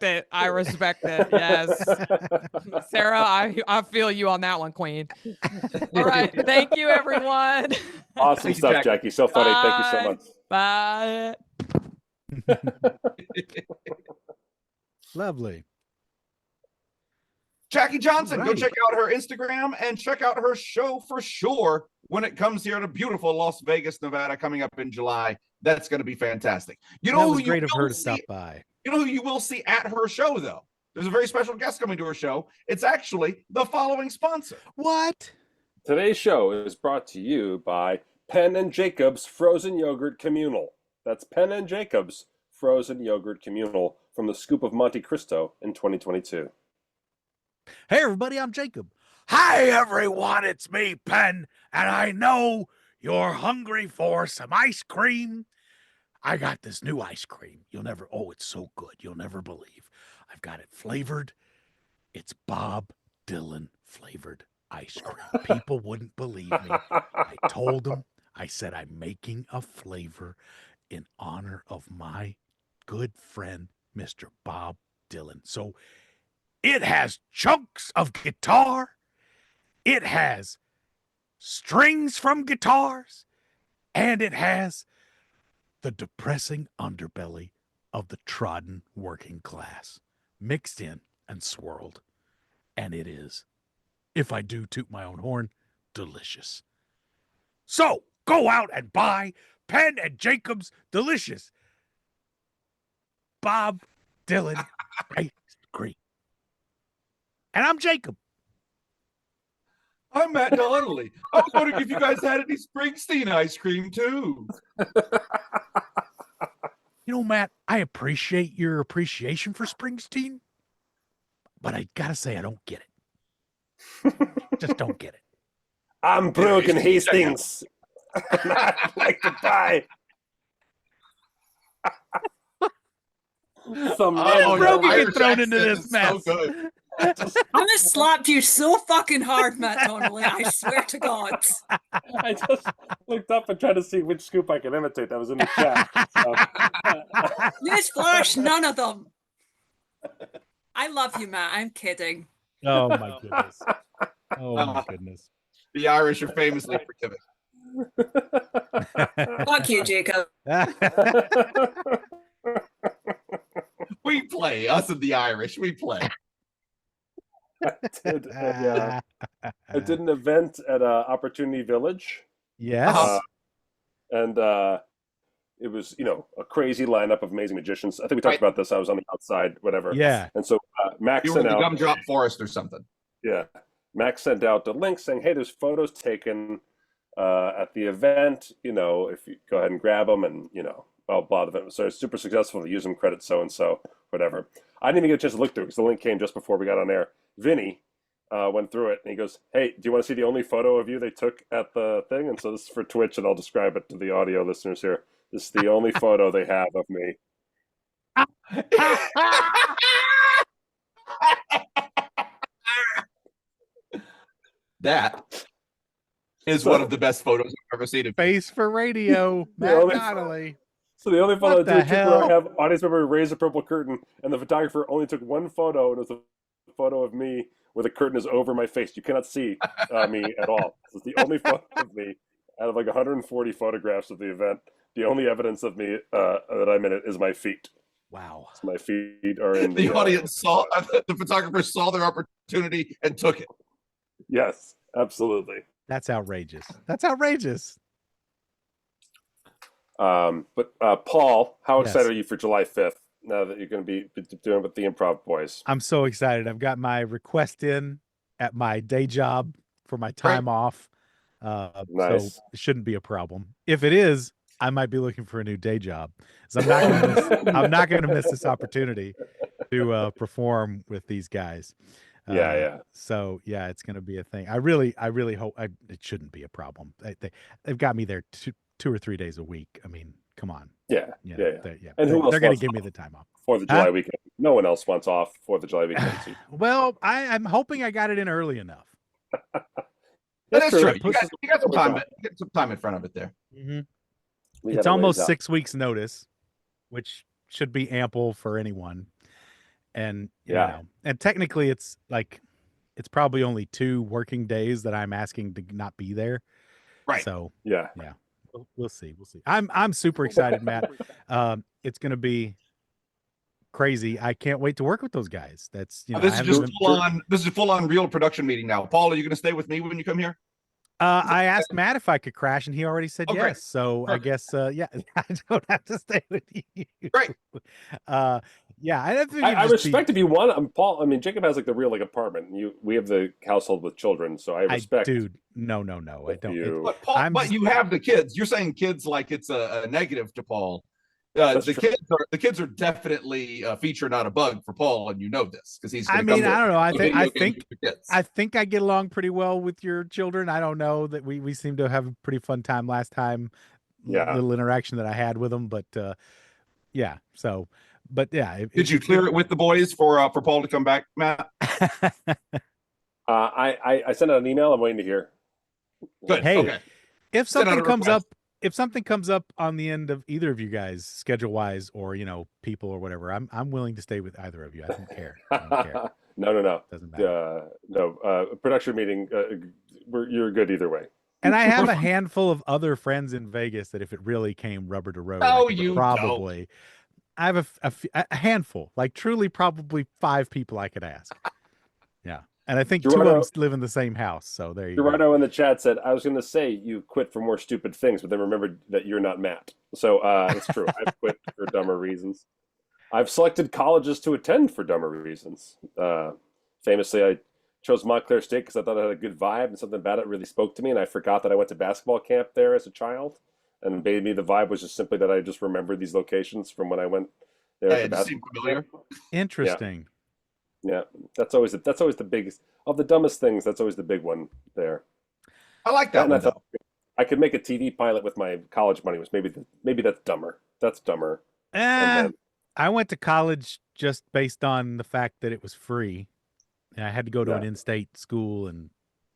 it. I respect it. Yes. Sarah, I feel you on that one, Queen. All right. Thank you, everyone. Awesome Thank you, stuff, Jack. Jackie. So funny. Thank you so Bye. much. Bye. Lovely. Jackie Johnson, go Alrighty. check out her Instagram and check out her show for sure when it comes here to beautiful Las Vegas, Nevada, coming up in July. That's going to be fantastic. You That know was who great you of her will to see? stop by. You know who you will see at her show, though? There's a very special guest coming to her show. It's actually the following sponsor. What? Today's show is brought to you by Penn and Jacobs Frozen Yogurt Communal. That's Penn and Jacobs Frozen Yogurt Communal from the Scoop of Monte Cristo in 2022. Hey, everybody, I'm Jacob. Hi, everyone, it's me, Penn, and I know you're hungry for some ice cream. I got this new ice cream. It's so good. You'll never believe. I've got it flavored. It's Bob Dylan flavored ice cream. People wouldn't believe me. I told them, I said, I'm making a flavor in honor of my good friend, Mr. Bob Dylan. So it has chunks of guitar. It has strings from guitars. And it has the depressing underbelly of the trodden working class mixed in and swirled. And it is, if I do toot my own horn, delicious. So go out and buy Penn and Jacob's delicious Bob Dylan ice cream. And I'm Jacob. I'm Matt Donnelly. I was wondering if you guys had any Springsteen ice cream, too. You know, Matt, I appreciate your appreciation for Springsteen, but I gotta say, I don't get it. Just don't get it. I'm Brooke and Hastings. And I'd like to buy some Oh, Brooke, your you get Irish thrown into accent this is mess. So good. I'm gonna slap you so fucking hard, Matt Donnelly. I swear to God. I just looked up and tried to see which scoop I could imitate that was in the chat. Newsflash, none of them. I love you, Matt. I'm kidding. Oh my goodness. Oh my goodness. The Irish are famously forgiving. Fuck you, Jacob. We play, us and the Irish. We play. I did an event at Opportunity Village. Yes. And it was, a crazy lineup of amazing magicians. I think we talked about this. I was on the outside, whatever. Yeah. And so Max You were in sent the out. gumdrop forest or something. Yeah. Max sent out the link saying, hey, there's photos taken at the event. If you go ahead and grab them and, blah, blah, blah. So it's super successful to use them, credit so-and-so, whatever. I didn't even get a chance to look through it because the link came just before we got on air. Vinny went through it and he goes, hey, do you want to see the only photo of you they took at the thing? And so this is for Twitch and I'll describe it to the audio listeners here. This is the only photo they have of me. That is one of the best photos I've ever seen. Face for radio, Matt only- Donnelly. So the only photo What I the took where hell? I have audience member raise a purple curtain, and the photographer only took one photo, and it was a photo of me where the curtain is over my face. You cannot see me at all. This is the only photo of me out of like 140 photographs of the event. The only evidence of me that I'm in it is my feet. Wow. So my feet are in The audience saw, the photographer saw their opportunity and took it. Yes, absolutely. That's outrageous. That's outrageous. But Paul, how Yes. excited are you for July 5th? Now that you're going to be doing it with the Improv Boys. I'm so excited. I've got my request in at my day job for my time off. Nice. So it shouldn't be a problem. If it is, I might be looking for a new day job. So I'm not going to miss this opportunity to perform with these guys. Yeah. So yeah, it's going to be a thing. I really hope it shouldn't be a problem. They've got me there two or 3 days a week. I mean, come on. Yeah. And who else they're going wants to give me the time off. for the July weekend? No one else wants off for the July weekend. Too. Well, I'm hoping I got it in early enough. That's true. true. You got some time. You got some time in front of it there. Mm-hmm. We It's gotta almost ways out. 6 weeks notice, which should be ample for anyone. And you Yeah. know, and technically it's probably only 2 working days that I'm asking to not be there. Right. So Yeah. we'll see. I'm super excited, Matt. It's going to be crazy. I can't wait to work with those guys. That's I This is haven't just even- full on. This is a full-on real production meeting now. Paul, are you going to stay with me when you come here? I asked Matt if I could crash, and he already said Oh, great. yes. So I Perfect. guess yeah, I don't have to stay with you. Great. Yeah, I think I respect if you want. Paul. I mean, Jacob has like the real like apartment. And we have the household with children, so I respect. Dude, no, I don't. You. But Paul, I'm but just- you have the kids. You're saying kids like it's a negative to Paul. That's The true. kids are definitely a feature, not a bug for Paul, and you know this because he's. I gonna come mean, to I don't know. I a think video game with the kids. I think I get along pretty well with your children. I don't know that we seem to have a pretty fun time last time. Yeah. Little interaction that I had with them, but yeah. So, but yeah. Did you clear it with the boys for Paul to come back, Matt? I sent out an email. I'm waiting to hear. Good. Hey, Okay. if Send out something a comes request. up, if something comes up on the end of either of you guys, schedule wise, or people or whatever, I'm willing to stay with either of you. I don't care. I don't care. No. Doesn't matter. No. Production meeting. You're good either way. And I have a handful of other friends in Vegas that if it really came rubber to road, No, I could you probably. I have a handful, like truly probably 5 people I could ask. Yeah. And I think 2 of them live in the same house. So there you go. Gerardo in the chat said, I was going to say you quit for more stupid things, but then remembered that you're not Matt. So it's true. I've quit for dumber reasons. I've selected colleges to attend for dumber reasons. Famously, I chose Montclair State because I thought it had a good vibe and something about it really spoke to me. And I forgot that I went to basketball camp there as a child. And maybe the vibe was just simply that I just remembered these locations from when I went there. Hey, it just seemed familiar. Interesting. Yeah, that's always the biggest of the dumbest things. That's always the big one there. I like that And one. I thought I could make a TV pilot with my college money. Was maybe that's dumber. That's dumber. I went to college just based on the fact that it was free. And I had to go to an in-state school, and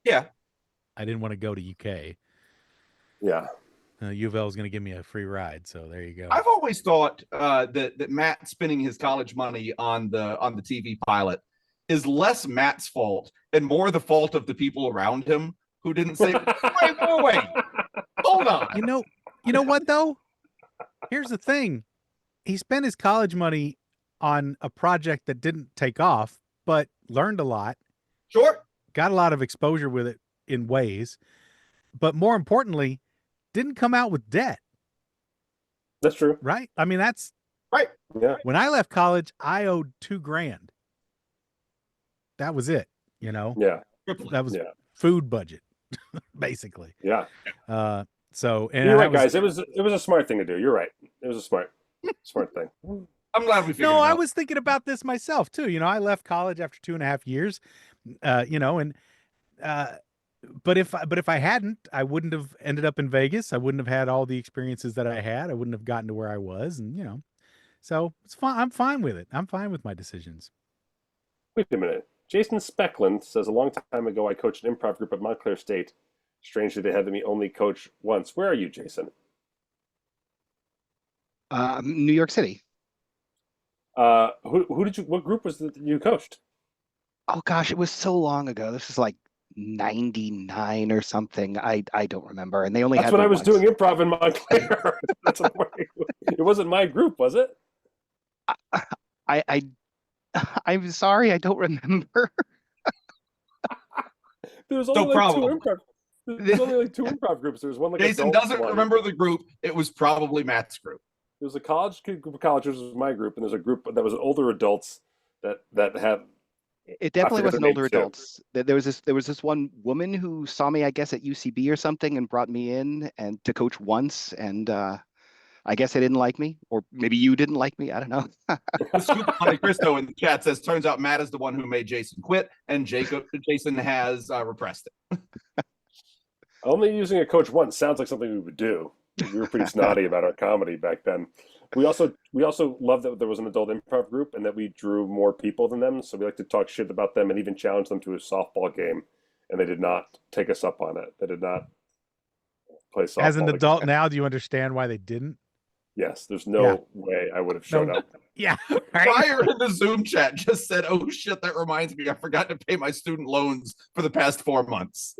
yeah, I didn't want to go to UK. Yeah. U of L is going to give me a free ride, so there you go. I've always thought that Matt spending his college money on the TV pilot is less Matt's fault and more the fault of the people around him who didn't say, wait, hold on. You know what though? Here's the thing: he spent his college money on a project that didn't take off, but learned a lot. Sure, got a lot of exposure with it in ways, but more importantly, didn't come out with debt. That's true. Right? I mean, that's right. Yeah. When I left college, I owed $2,000. That was it, Yeah. That was food budget, basically. Yeah. So and you're right, guys. It was a smart thing to do. You're right. It was a smart thing. I'm glad we figured it out. I was thinking about this myself too. I left college after 2.5 years, but if I hadn't, I wouldn't have ended up in Vegas. I wouldn't have had all the experiences that I had. I wouldn't have gotten to where I was. And, so it's fine. I'm fine with it. I'm fine with my decisions. Wait a minute. Jason Speckland says, a long time ago, I coached an improv group at Montclair State. Strangely, they had me only coach once. Where are you, Jason? New York City. What group was that you coached? Oh gosh, it was so long ago. This is like 99 or something. I don't remember. And they only That's had when I one was once. doing improv in Montclair. It wasn't my group, was it? I'm sorry, I don't remember. There was only like two improv groups. There was one like Jason doesn't remember the group. It was probably Matt's group. There was a group of collegers, was my group, and there's a group that was older adults that had. It definitely wasn't older adults. There was this one woman who saw me, I guess, at UCB or something, and brought me in and to coach once. And I guess they didn't like me, or maybe you didn't like me. I don't know. Scoopardy Christo in the chat says, turns out Matt is the one who made Jason quit, and Jason has repressed it. Only using a coach once sounds like something we would do. We were pretty snotty about our comedy back then. We also loved that there was an adult improv group and that we drew more people than them. So we like to talk shit about them and even challenge them to a softball game. And they did not take us up on it. They did not play softball. As an adult now, do you understand why they didn't? Yes, there's no way I would have showed up. Yeah. Ryer in the Zoom chat just said, oh shit, that reminds me, I forgot to pay my student loans for the past 4 months.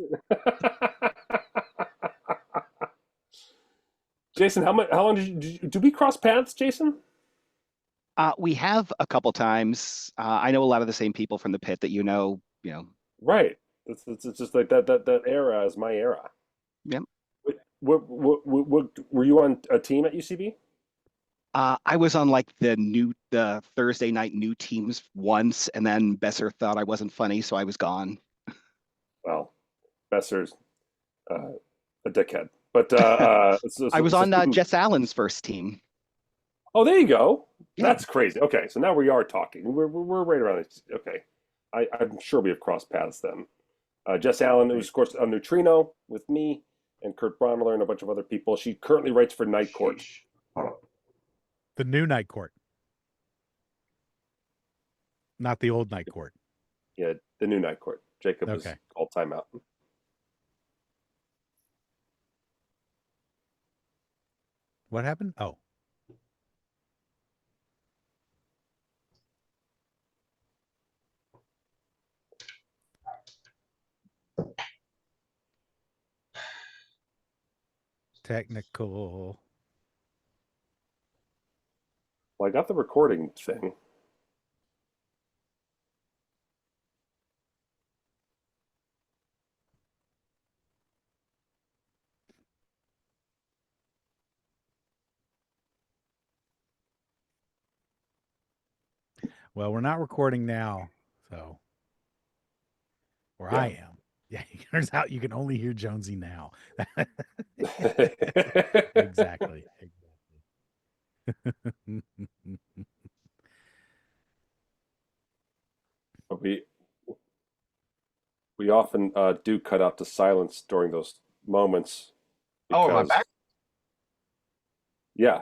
Jason, how long did we cross paths, Jason? We have a couple times. I know a lot of the same people from the pit that you know. Right. It's just like that era is my era. Yep. What were you on a team at UCB? I was on like the Thursday night new teams once, and then Besser thought I wasn't funny, so I was gone. Well, Besser's a dickhead, but I was on Jess Allen's first team. Oh, there you go. Yeah. That's crazy. Okay, so now we are talking. We're right around it. Okay, I'm sure we have crossed paths then. Jess Allen, who was of course on Neutrino with me and Kurt Bronler and a bunch of other people. She currently writes for Night Court. The new Night Court. Not the old Night Court. Yeah, the new Night Court. Jacob is Okay. called timeout. What happened? Oh. Technical. Well, I got the recording thing. Well, we're not recording now, so. Or Yeah. I am. Yeah, it turns out you can only hear Jonesy now. Exactly. But we often do cut out the silence during those moments. Oh, am I because- back? Yeah.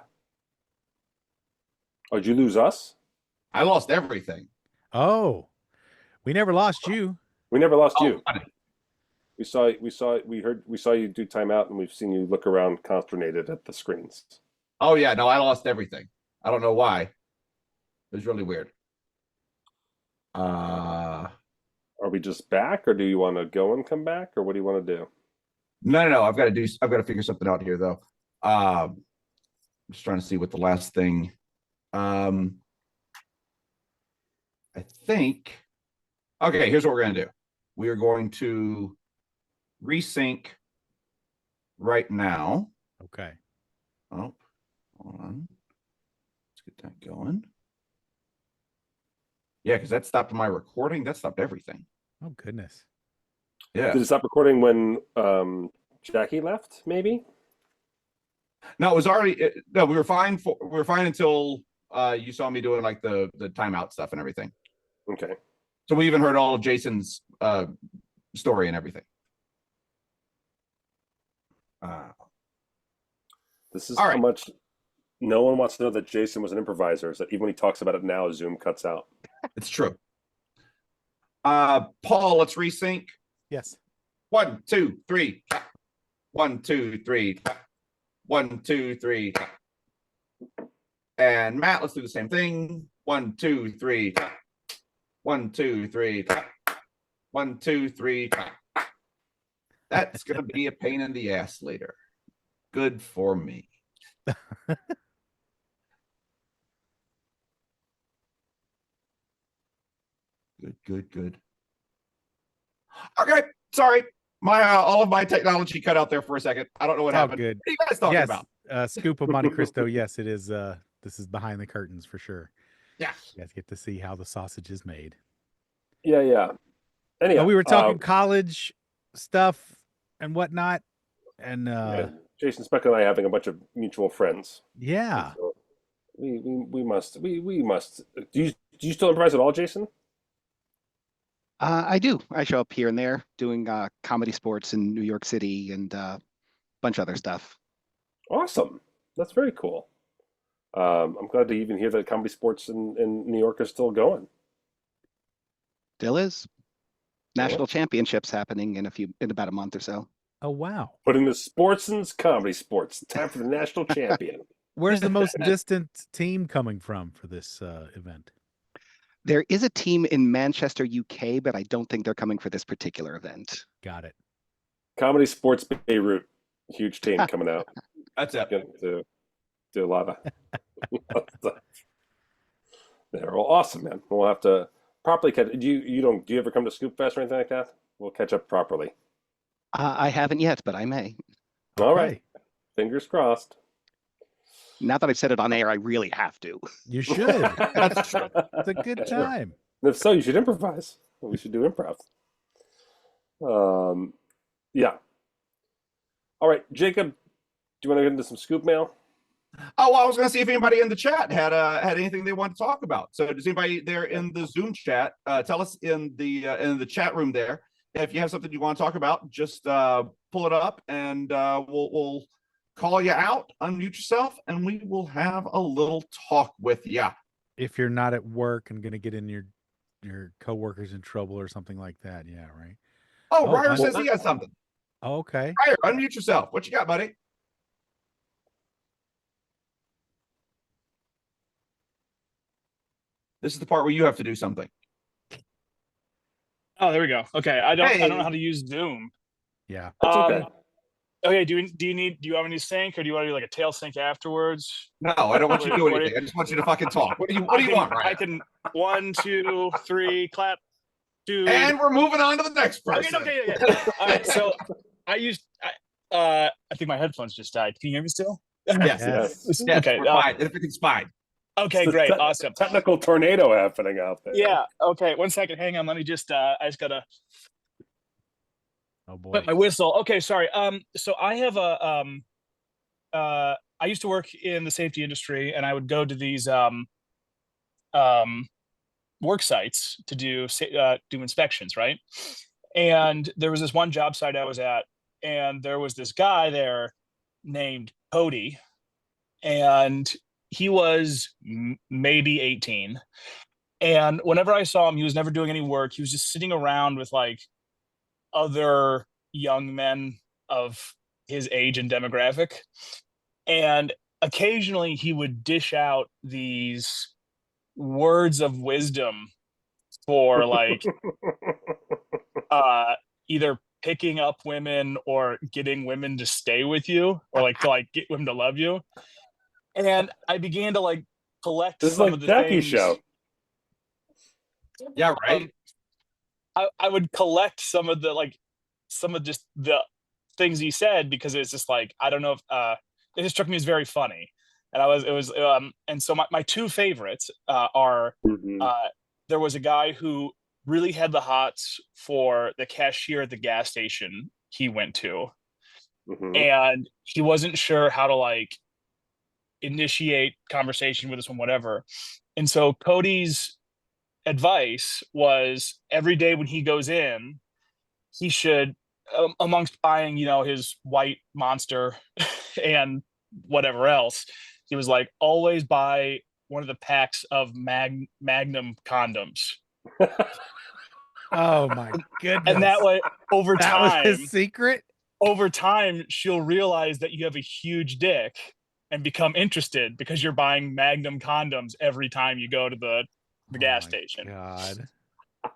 Oh, did you lose us? I lost everything. Oh, we never lost you. We never lost Oh, you. funny. We saw you do timeout, and we've seen you look around consternated at the screens. Oh yeah, no, I lost everything. I don't know why. It was really weird. Are we just back, or do you want to go and come back, or what do you want to do? No. I've got to figure something out here though. I'm just trying to see what the last thing. I think. Okay, here's what we're gonna do. We are going to resync right now. Okay. Oh, hold on. Let's get that going. Yeah, because that stopped my recording. That stopped everything. Oh, goodness. Yeah. Did it stop recording when Jackie left? Maybe. No, it was already. No, we were fine. We were fine until you saw me doing like the timeout stuff and everything. Okay. So we even heard all of Jason's story and everything. This is All how right. much no one wants to know that Jason was an improviser. Is that even when he talks about it now, Zoom cuts out. It's true. Paul, let's resync. Yes. 1, 2, 3. 1, 2, 3. 1, 2, 3. And Matt, let's do the same thing. 1, 2, 3. 1, 2, 3. 1, 2, 3. That's gonna be a pain in the ass later. Good for me. Good. Okay, sorry. My all of my technology cut out there for a second. I don't know what Oh, happened. good. What are you guys talking Yes. about? Scoop of Monte Cristo. Yes, it is. This is behind the curtains for sure. Yeah. You guys get to see how the sausage is made. Yeah. Anyhow, We were talking college stuff and whatnot. And yeah, Jason Speck and I having a bunch of mutual friends. yeah. So we must. Do you still improvise at all, Jason? I do. I show up here and there doing comedy sports in New York City and a bunch of other stuff. Awesome. That's very cool. I'm glad to even hear that comedy sports in New York is still going. Still is. National championships happening in about a month or so. Oh, wow. Putting the sports and comedy sports. Time for the national champion. Where's the most distant team coming from for this event? There is a team in Manchester, UK, but I don't think they're coming for this particular event. Got it. Comedy sports Beirut. Huge team coming out. That's it. Going to do a lot of stuff. They're all awesome, man. We'll have to properly catch. Do you ever come to Scoop Fest or anything like that? We'll catch up properly. I haven't yet, but I may. All right. Okay. Fingers crossed. Now that I've said it on air, I really have to. You should. That's true. It's a good time. And if so, you should improvise. We should do improv. Yeah. All right, Jacob, do you want to get into some Scoop mail? Oh, well, I was going to see if anybody in the chat had anything they want to talk about. So, does anybody there in the Zoom chat tell us in the chat room there if you have something you want to talk about? Just pull it up, and we'll call you out, unmute yourself, and we will have a little talk with you. If you're not at work and going to get in your coworkers in trouble or something like that, yeah, right. Oh, Ryer says he has something. Okay. Ryer, unmute yourself. What you got, buddy? This is the part where you have to do something. Oh, there we go. Okay, I don't Hey. know how to use Zoom. Yeah. That's okay. Okay, do you want me to sync, or do you want to do like a tail sync afterwards? No, I don't want you to do anything. I just want you to fucking talk. What do you want, Ryer? I can 1, 2, 3, clap. 2. And we're moving on to the next person. Okay. All right, so I think my headphones just died. Can you hear me still? Yes. Yes. Yes, Okay, we're fine. Everything's fine. Okay, It's a great, awesome. Technical tornado happening out there. Yeah. Okay. 1 second. Hang on. Let me just. I just gotta Oh boy. put my whistle. Okay. Sorry. So I have I used to work in the safety industry, and I would go to these work sites to do inspections, right? And there was this one job site I was at, and there was this guy there named Cody, and he was maybe 18. And whenever I saw him, he was never doing any work. He was just sitting around with like other young men of his age and demographic. And occasionally he would dish out these words of wisdom for like either picking up women or getting women to stay with you, or like to like get women to love you. And I began to like collect This is some like of the Jackie things. show. Yeah, right. I would collect some of just the things he said, because it's just like, I don't know if it just struck me as very funny. And and so my two favorites are there was a guy who really had the hots for the cashier at the gas station he went to, and he wasn't sure how to like initiate conversation with this one, whatever. And so Cody's advice was, every day when he goes in, he should, amongst buying, his white Monster and whatever else, he was like, always buy one of the packs of Magnum condoms. Oh my goodness. And that way, over that time, was his secret? over time, she'll realize that you have a huge dick and become interested, because you're buying Magnum condoms every time you go to the gas station. God.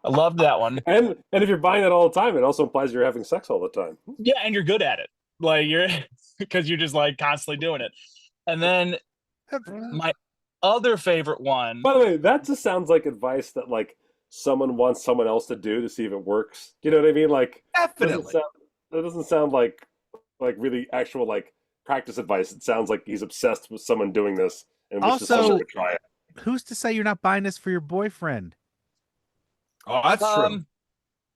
I loved that one. And if you're buying it all the time, it also implies you're having sex all the time. Yeah, and you're good at it. Like because you're just like constantly doing it. And then my other favorite one. By the way, that just sounds like advice that like someone wants someone else to do to see if it works. You know what I mean? Like Definitely. That doesn't sound like really actual like practice advice. It sounds like he's obsessed with someone doing this and wishes someone would try it. Who's to say you're not buying this for your boyfriend? Oh, that's true.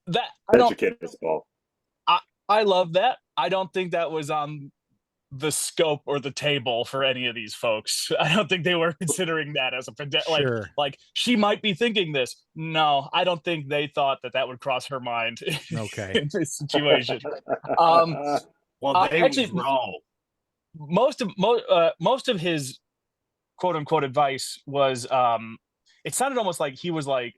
That I don't. Educate us all. I love that. I don't think that was on the scope or the table for any of these folks. I don't think they were considering that as a Sure. like she might be thinking this. No, I don't think they thought that would cross her mind. Okay. In this situation. Well, they actually, was wrong. most of his quote unquote advice was it sounded almost like he was like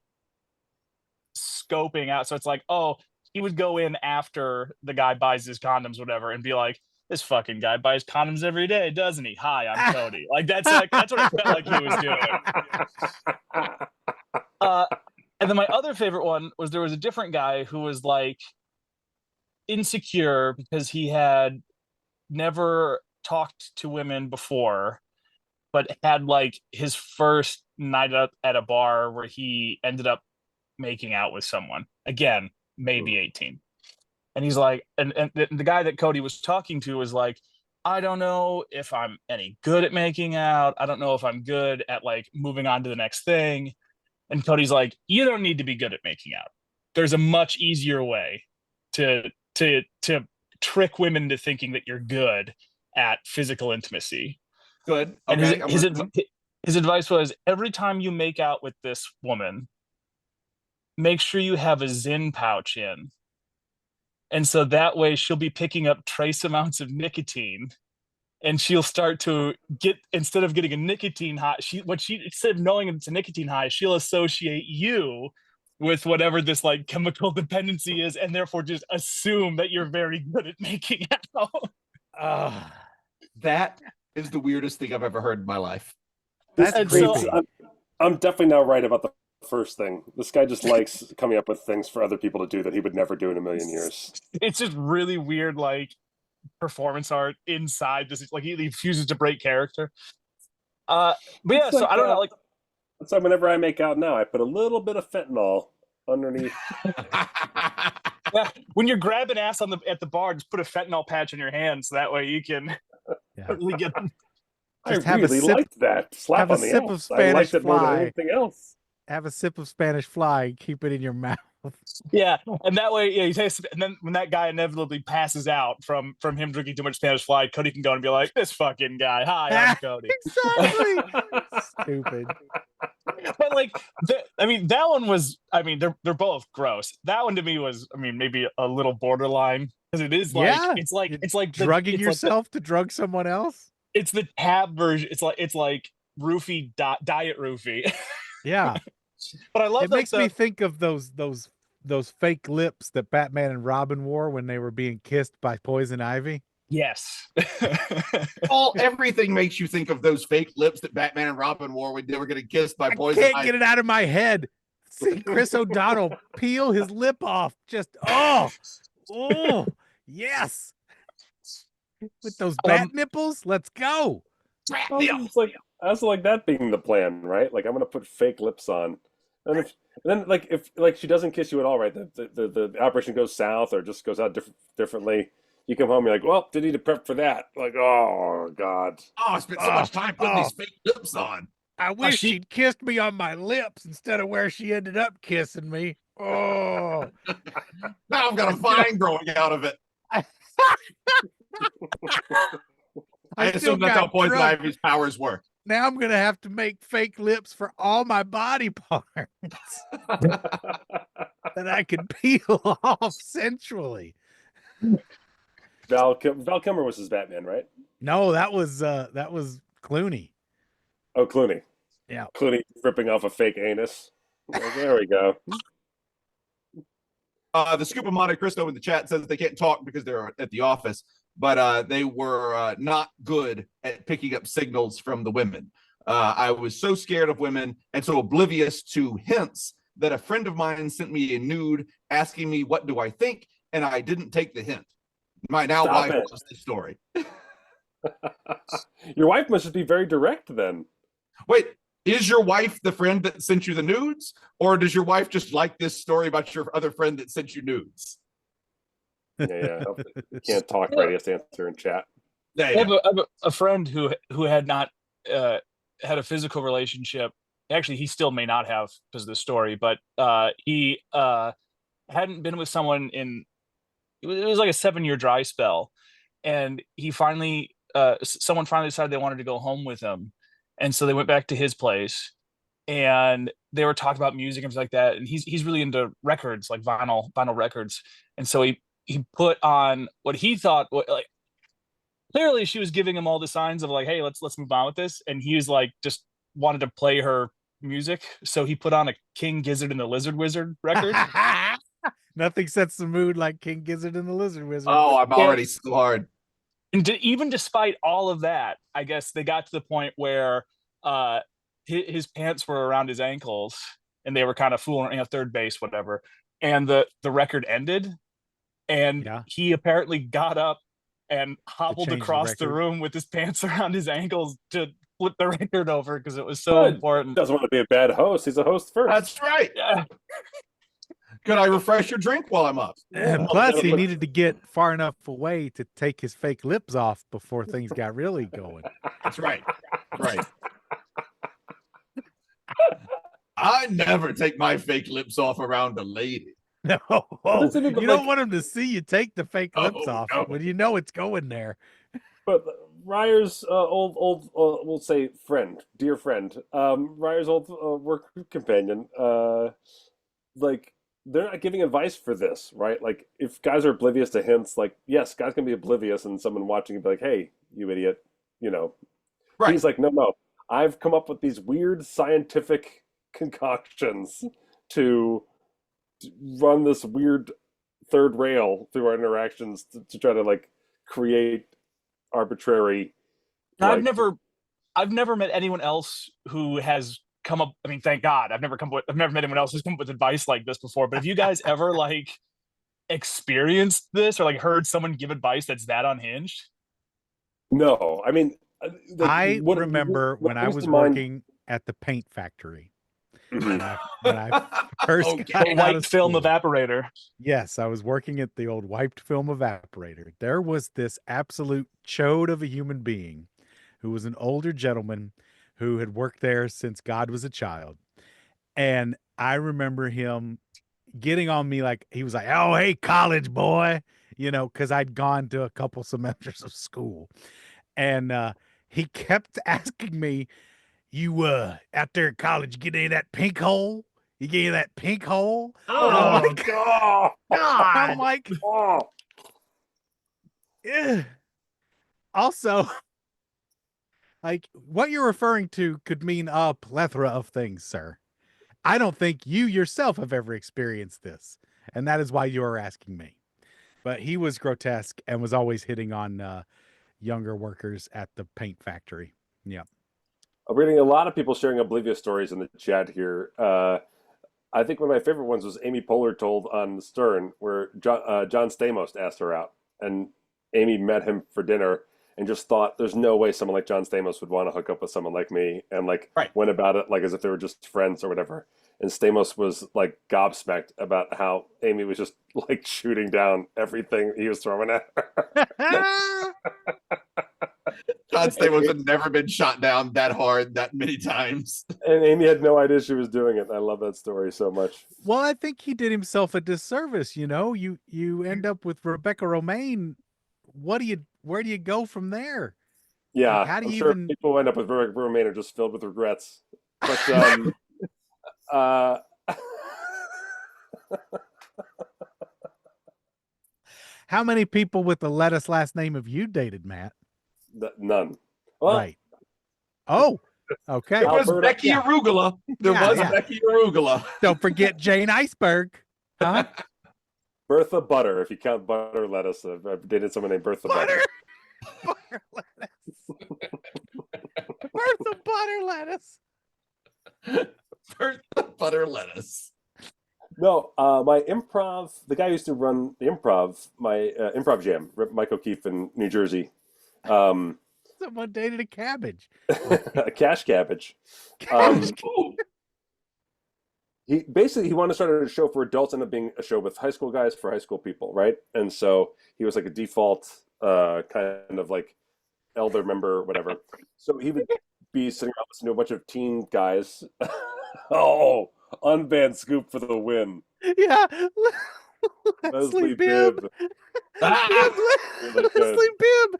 scoping out. So it's like, oh, he would go in after the guy buys his condoms, whatever, and be like, this fucking guy buys condoms every day, doesn't he? Hi, I'm Cody. That's what it felt like he was doing. And then my other favorite one was, there was a different guy who was like insecure because he had never talked to women before, but had like his first night up at a bar where he ended up making out with someone. Again, maybe 18. And he's like, and the guy that Cody was talking to was like, I don't know if I'm any good at making out. I don't know if I'm good at like moving on to the next thing. And Cody's like, you don't need to be good at making out. There's a much easier way to trick women into thinking that you're good at physical intimacy. Good. And Okay. his advice was, every time you make out with this woman, make sure you have a Zyn pouch in. And so that way she'll be picking up trace amounts of nicotine, and she'll start to get, instead of getting a nicotine high, instead of knowing it's a nicotine high, she'll associate you with whatever this like chemical dependency is, and therefore just assume that you're very good at making out. That is the weirdest thing I've ever heard in my life. That's creepy. So I'm definitely now right about the first thing. This guy just likes coming up with things for other people to do that he would never do in a million years. It's just really weird, like performance art inside this. Like he refuses to break character. But yeah, so I don't know. Like, so whenever I make out now, I put a little bit of fentanyl underneath. Yeah, when you're grabbing ass at the bar, just put a fentanyl patch in your hand, so that way you can really get them. I really liked that. Slap on the sip ass. of Spanish I liked it more than Fly. anything else. Have a sip of Spanish Fly and keep it in your mouth. Yeah, and that way, you taste it, and then when that guy inevitably passes out from him drinking too much Spanish Fly, Cody can go and be like, "This fucking guy, hi, I'm Cody." Exactly. Stupid. But like, that one was. I mean, they're both gross. That one to me was, maybe a little borderline, because it is like, it's like drugging yourself to drug someone else. It's the tab version. It's like roofie diet roofie. Yeah. But I love it. Makes me think of those fake lips that Batman and Robin wore when they were being kissed by Poison Ivy. Yes. Everything makes you think of those fake lips that Batman and Robin wore when they were getting kissed by Poison Ivy. I can't get it out of my head. See Chris O'Donnell peel his lip off. Just yes. With those bat nipples, let's go. I also like that being the plan, right? Like I'm gonna put fake lips on, and then if she doesn't kiss you at all, right? The operation goes south or just goes out differently. You come home, you're like, well, didn't need to prep for that. Like, oh god. Oh, I spent so much time putting these fake lips on. I wish she'd kissed me on my lips instead of where she ended up kissing me. Oh, now I've got a vine growing out of it. I assume that's how Poison Ivy's powers work. Now I'm gonna have to make fake lips for all my body parts that I can peel off sensually. Val Kilmer was his Batman, right? No, that was Clooney. Oh, Clooney. Yeah, Clooney ripping off a fake anus. There we go. The Scoop of Monte Cristo in the chat says they can't talk because they're at the office, but they were not good at picking up signals from the women. I was so scared of women and so oblivious to hints that a friend of mine sent me a nude asking me, what do I think? And I didn't take the hint. My now wife loves this story. Your wife must just be very direct then. Wait, is your wife the friend that sent you the nudes? Or does your wife just like this story about your other friend that sent you nudes? Yeah. You can't talk, right? He has to answer in chat. I have a friend who had not had a physical relationship. Actually, he still may not have because of the story, but he hadn't been with someone it was like a 7-year dry spell. And he someone finally decided they wanted to go home with him. And so they went back to his place and they were talking about music and things like that. And he's really into records, like vinyl records. And so he put on what he thought, like, clearly she was giving him all the signs of like, hey, let's move on with this. And he was like, just wanted to play her music. So he put on a King Gizzard and the Lizard Wizard record. Nothing sets the mood like King Gizzard and the Lizard Wizard. Oh, I'm already so hard. And even despite all of that, I guess they got to the point where his pants were around his ankles and they were kind of fooling, third base, whatever. And the record ended. And he apparently got up and hobbled across the room with his pants around his ankles to flip the record over because it was so important. Doesn't want to be a bad host. He's a host first. That's right. Yeah. Could I refresh your drink while I'm up? And plus, he needed to get far enough away to take his fake lips off before things got really going. That's right. Right. I never take my fake lips off around a lady. No, you don't want him to see you take the fake lips off when you know it's going there. But Ryer's old, we'll say dear friend, Ryer's old work companion, like, they're not giving advice for this, right? Like, if guys are oblivious to hints, like, yes, guys can be oblivious, and someone watching can be like, hey, you idiot, you know. Right. He's like, no, I've come up with these weird scientific concoctions to run this weird third rail through our interactions to try to, like, create arbitrary. I've never met anyone else who has come up. I mean, thank God, I've never met anyone else who's come up with advice like this before. But have you guys ever like experienced this or like heard someone give advice that's that unhinged? No, I mean, I remember when I was working at the paint factory. When I first got out white of film school. evaporator. Yes, I was working at the old wiped film evaporator. There was this absolute chode of a human being who was an older gentleman who had worked there since God was a child. And I remember him getting on me like, he was like, oh, hey, college boy, you know, because I'd gone to a couple semesters of school. And he kept asking me, you out there at college, get in that pink hole? You get in that pink hole? Oh, my God. I'm like, yeah. Also, like, what you're referring to could mean a plethora of things, sir. I don't think you yourself have ever experienced this, and that is why you are asking me. But he was grotesque and was always hitting on younger workers at the paint factory. Yeah. I'm reading a lot of people sharing oblivious stories in the chat here. I think one of my favorite ones was Amy Poehler told on Stern, where John Stamos asked her out, and Amy met him for dinner and just thought, there's no way someone like John Stamos would want to hook up with someone like me, and like went about it like as if they were just friends or whatever. And Stamos was like gobsmacked about how Amy was just like shooting down everything he was throwing at her. John Stamos had never been shot down that hard that many times. And Amy had no idea she was doing it. I love that story so much. Well, I think he did himself a disservice. You know, you end up with Rebecca Romaine. Where do you go from there? Yeah, like, how do I'm you sure even... people end up with Rebecca Romaine are just filled with regrets. But how many people with the lettuce last name have you dated, Matt? None. Well, right. Oh, okay. There was Becky Arugula. There was Becky Arugula. Don't forget Jane Iceberg. Huh? Bertha Butter, if you count butter lettuce. I've dated someone named Bertha Butter. Butter lettuce. Bertha Butter lettuce. Bertha Butter lettuce. No, my improv, the guy who used to run the improv, my improv jam, Mike O'Keefe in New Jersey. Someone dated a cabbage. A cash cabbage. He wanted to start a show for adults, ended up being a show with high school guys for high school people, right? And so he was like a default kind of like elder member, whatever. So he would be sitting around listening to a bunch of teen guys. Oh, unbanned Scoop for the win. Yeah. Leslie Bibb. Leslie Bibb.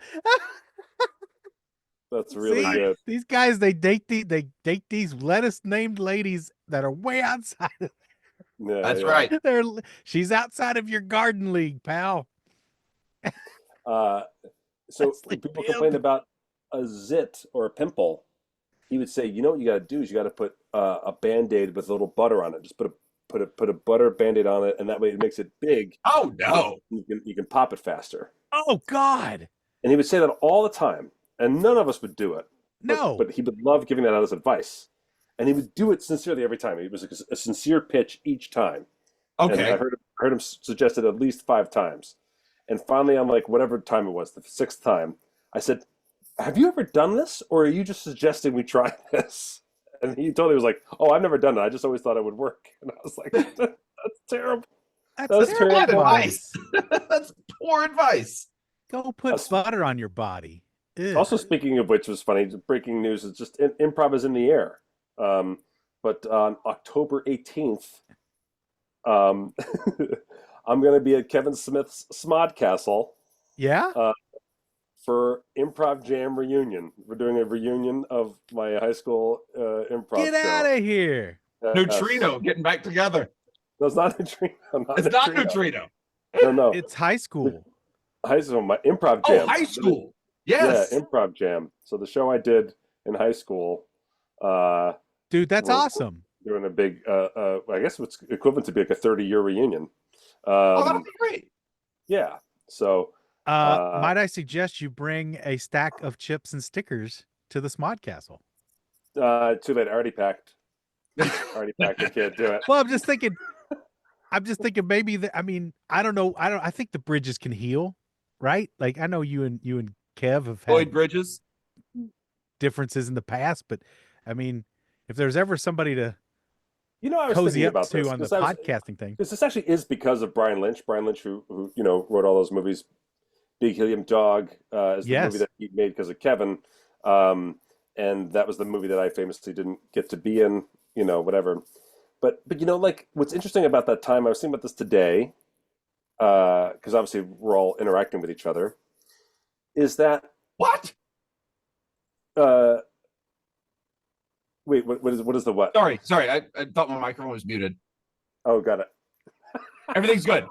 That's really good. These guys, they date these lettuce named ladies that are way outside of Yeah, That's right. She's outside of your garden league, pal. So when people complain about a zit or a pimple, he would say, you know what you got to do is you got to put a Band-Aid with a little butter on it. Just put a butter Band-Aid on it, and that way it makes it big. Oh no! You can pop it faster. Oh God! And he would say that all the time, and none of us would do it. No. But he would love giving that out as advice, and he would do it sincerely every time. It was a sincere pitch each time. Okay. And I heard him suggest it at least 5 times, and finally on like whatever time it was, the 6th time, I said, have you ever done this, or are you just suggesting we try this? And he totally was like, oh, I've never done it. I just always thought it would work. And I was like, that's terrible. That's That's Bad terrible. advice. That's poor advice. Go put butter on your body. Ew. Also, speaking of which was funny, breaking news is just improv is in the air. But on October 18th, I'm going to be at Kevin Smith's Smodcastle Yeah. for Improv Jam reunion. We're doing a reunion of my high school improv Get show. out of here. Neutrino getting back together. No, it's not Neutrino. It's not Neutrino. No. It's high school. High school, my improv jam. Oh, high school. Yes. Yeah, improv jam. So the show I did in high school. Dude, that's we're awesome. Doing a big, I guess it's equivalent to be like a 30-year reunion. That'll be great. Yeah. So. Might I suggest you bring a stack of chips and stickers to the Smodcastle? Too late. I already packed. I can't do it. Well, I'm just thinking maybe that, I mean, I don't know. I think the bridges can heal, right? Like I know you and Kev have Lloyd had Bridges. differences in the past, but I mean, if there's ever somebody to I was cozy thinking up about to this on the because podcasting thing. this actually is because of Brian Lynch. Brian Lynch, who wrote all those movies. Big Helium Dog is the Yes. movie that he made because of Kevin, and that was the movie that I famously didn't get to be in. Whatever. But like what's interesting about that time, I was thinking about this today, because obviously we're all interacting with each other. Is that What? wait? What is the what? Sorry. I thought my microphone was muted. Oh, got it. Everything's good.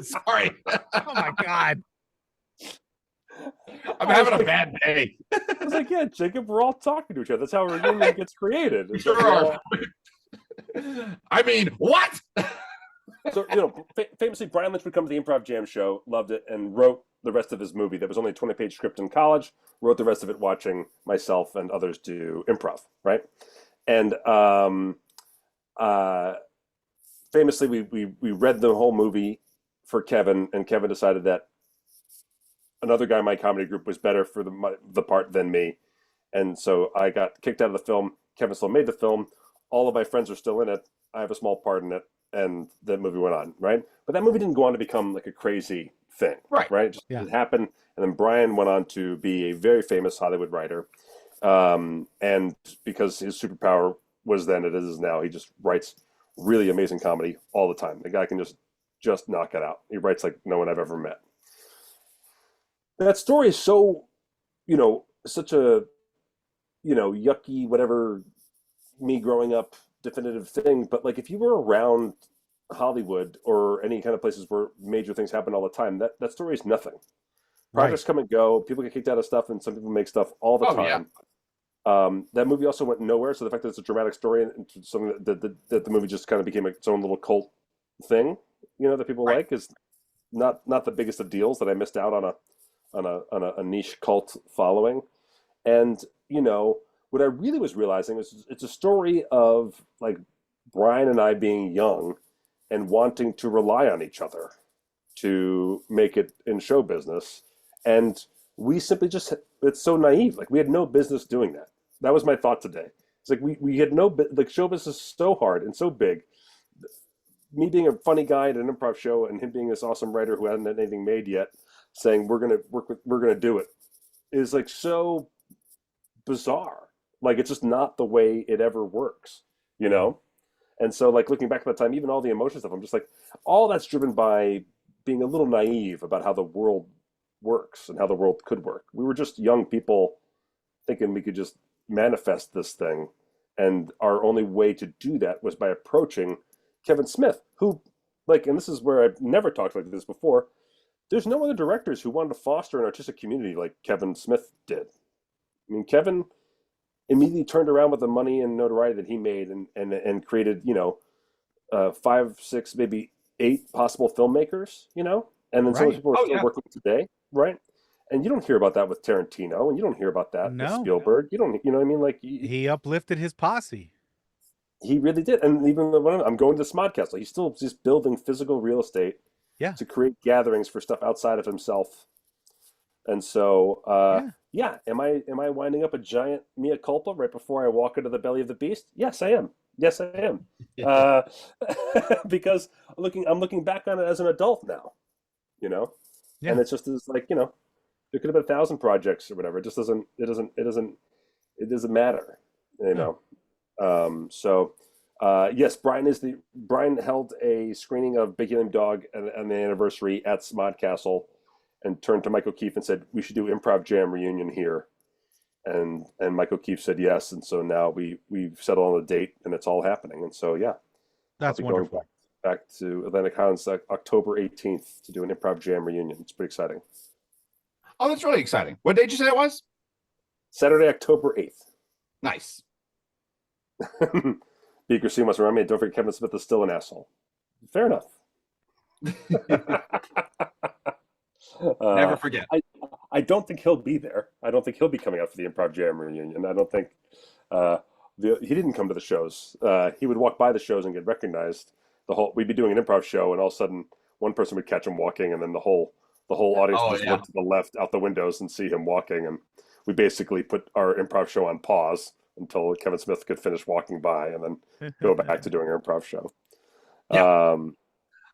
Sorry. Oh my God. I'm having a bad day. I was like, yeah, Jacob, we're all talking to each other. That's how a reunion gets created. It's Sure like we're are. I mean, what? So, famously, Brian Lynch would come to the Improv Jam show, loved it, and wrote the rest of his movie. That was only a 20-page script in college, wrote the rest of it watching myself and others do improv, right? And famously, we read the whole movie for Kevin, and Kevin decided that another guy in my comedy group was better for the part than me. And so I got kicked out of the film. Kevin still made the film. All of my friends are still in it. I have a small part in it. And the movie went on, right? But that movie didn't go on to become like a crazy thing, Right. Right? It happened. And then Brian went on to be a very famous Hollywood writer. And because his superpower was then, it is now, he just writes really amazing comedy all the time. The guy can just knock it out. He writes like no one I've ever met. That story is so, such a, yucky, whatever, me growing up definitive thing. But like, if you were around Hollywood or any kind of places where major things happen all the time, that story is nothing. Projects come and go. People get kicked out of stuff, and some people make stuff all the time. Yeah. That movie also went nowhere. So the fact that it's a dramatic story and something that the movie just kind of became its own little cult thing, that people like, is not the biggest of deals. That I missed out on a niche cult following. And what I really was realizing is it's a story of like Brian and I being young and wanting to rely on each other to make it in show business. And we simply it's so naive. Like we had no business doing that. That was my thought today. It's like we had like show business is so hard and so big. Me being a funny guy at an improv show and him being this awesome writer who hadn't had anything made yet, saying we're gonna do it, is like so bizarre. Like it's just not the way it ever works, And so like looking back at that time, even all the emotion stuff, I'm just like, all that's driven by being a little naive about how the world works and how the world could work. We were just young people thinking we could just manifest this thing. And our only way to do that was by approaching Kevin Smith, who, like, and this is where I've never talked like this before, there's no other directors who wanted to foster an artistic community like Kevin Smith did. I mean, Kevin immediately turned around with the money and notoriety that he made and created, 5, 6, maybe 8 possible filmmakers, and then some people are still working today, right? And you don't hear about that with Tarantino, and you don't hear about that with Spielberg. You don't, what I mean? Like he uplifted his posse. He really did. And even when I'm going to Smodcastle, he's still just building physical real estate to create gatherings for stuff outside of himself And so, am I winding up a giant mea culpa right before I walk into the belly of the beast? Yes, I am. Yes, I am. Because I'm looking back on it as an adult now, you know, and it's just as like, you know, there could have been 1,000 projects or whatever. It just doesn't matter, you know. Yes, Brian held a screening of Big Helium Dog on the anniversary at Smod Castle, and turned to Mike O'Keefe and said, "We should do Improv Jam reunion here." And Mike O'Keefe said yes, and so now we've settled on a date, and it's all happening. And so that's wonderful. Back to Atlantic Highlands October 18th to do an Improv Jam reunion. It's pretty exciting. Oh, that's really exciting. What date did you say it was? Saturday, October 8th. Nice. Beaker C must remind me, don't forget Kevin Smith is still an asshole. Fair enough. Never forget. I don't think he'll be there. I don't think he'll be coming out for the Improv Jam reunion. I don't think he didn't come to the shows. He would walk by the shows and get recognized. We'd be doing an improv show, and all of a sudden one person would catch him walking, and then the whole audience would just look to the left out the windows and see him walking. And we basically put our improv show on pause until Kevin Smith could finish walking by, and then go back to doing our improv show. Yeah.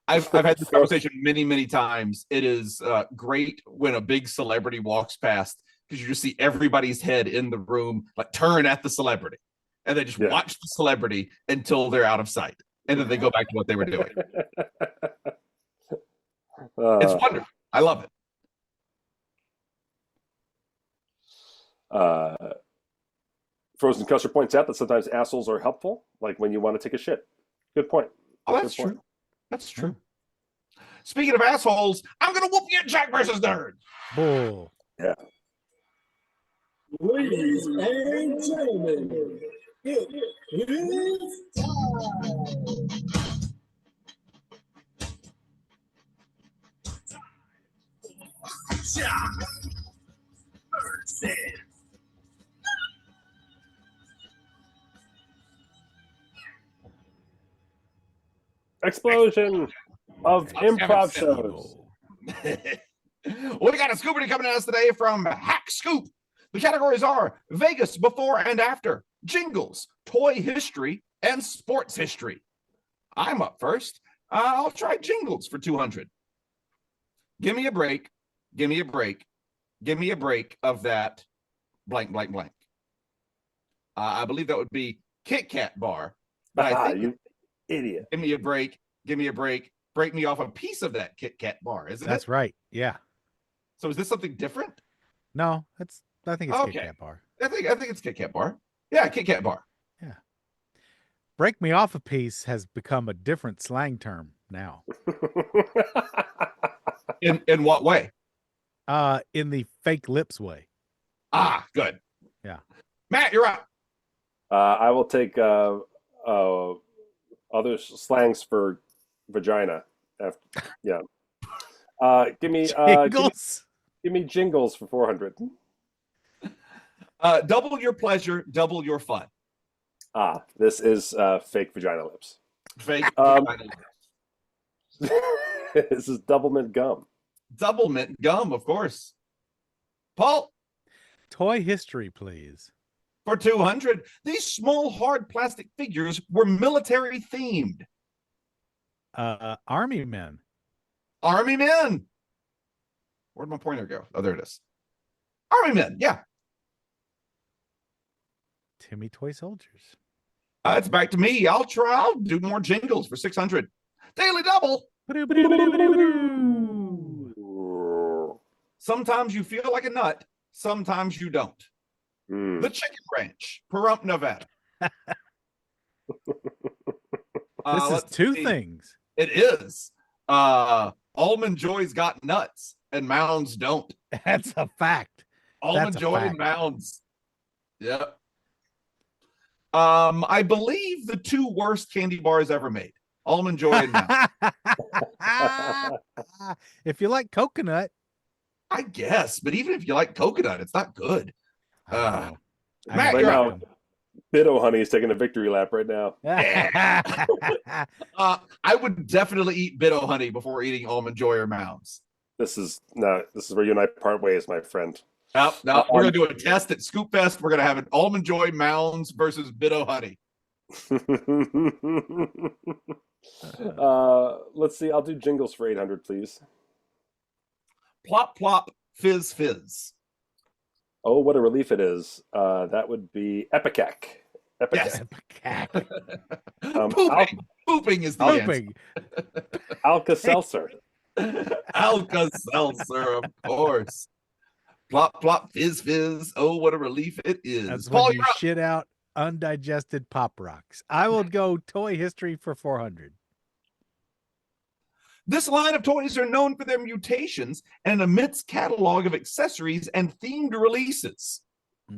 I've had this conversation many times. It is great when a big celebrity walks past, because you just see everybody's head in the room like turn at the celebrity, and they just watch the celebrity until they're out of sight, and then they go back to what they were doing. It's wonderful. I love it. Frozen Custard points out that sometimes assholes are helpful, like when you want to take a shit. Good point. Oh, that's true. That's true. Speaking of assholes, I'm gonna whoop you at Jack versus Nerd. Bull. Yeah. Ladies and gentlemen, it is time. Jack versus explosion of improv shows. We got a Scoopardy coming at us today from Hack Scoop. The categories are Vegas before and after, jingles, toy history, and sports history. I'm up first. I'll try jingles for 200. Give me a break. Give me a break. Give me a break of that blank, blank, blank. I believe that would be Kit Kat bar. But I think you idiot. Give me a break. Give me a break. Break me off a piece of that Kit Kat bar, isn't it? That's right. Yeah. So is this something different? No, I think it's Kit Kat bar. I think it's Kit Kat bar. Yeah, Kit Kat bar. Yeah. Break me off a piece has become a different slang term now. In what way? In the fake lips way. Ah, good. Yeah. Matt, you're up. I will take other slangs for vagina. Yeah. Give me jingles. Give me jingles for 400. Double your pleasure, double your fun. This is fake vagina lips. Fake vagina lips. This is double mint gum. Double mint gum, of course. Paul? Toy history, please. For 200, these small, hard plastic figures were military themed. Army men. Army men. Where'd my pointer go? Oh, there it is. Army men, yeah. Timmy Toy Soldiers. It's back to me. I'll do more jingles for 600. Daily double. Sometimes you feel like a nut. Sometimes you don't. The Chicken Ranch, Pahrump, Nevada. This is two things. It is. Almond Joy's got nuts and Mounds don't. That's a fact. Almond Joy and Mounds. Yep. I believe the two worst candy bars ever made. Almond Joy and Mounds. If you like coconut. I guess, but even if you like coconut, it's not good. Matt, right now, Biddo Honey is taking a victory lap right now. I would definitely eat Biddo Honey before eating Almond Joy or Mounds. This is where you and I part ways, my friend. Now we're gonna do a test at Scoop Fest. We're gonna have an Almond Joy Mounds versus Bit-O Honey. Let's see. I'll do jingles for 800, please. Plop plop fizz fizz. Oh, what a relief it is. That would be Epicac. Yes. Epicac. Pooping is the answer. Pooping. Alka-Seltzer. Alka-Seltzer, of course. Plop plop fizz fizz. Oh, what a relief it is. That's Paul, when you you're up. shit out undigested Pop Rocks. I will go toy history for 400. This line of toys are known for their mutations and an immense catalog of accessories and themed releases. Their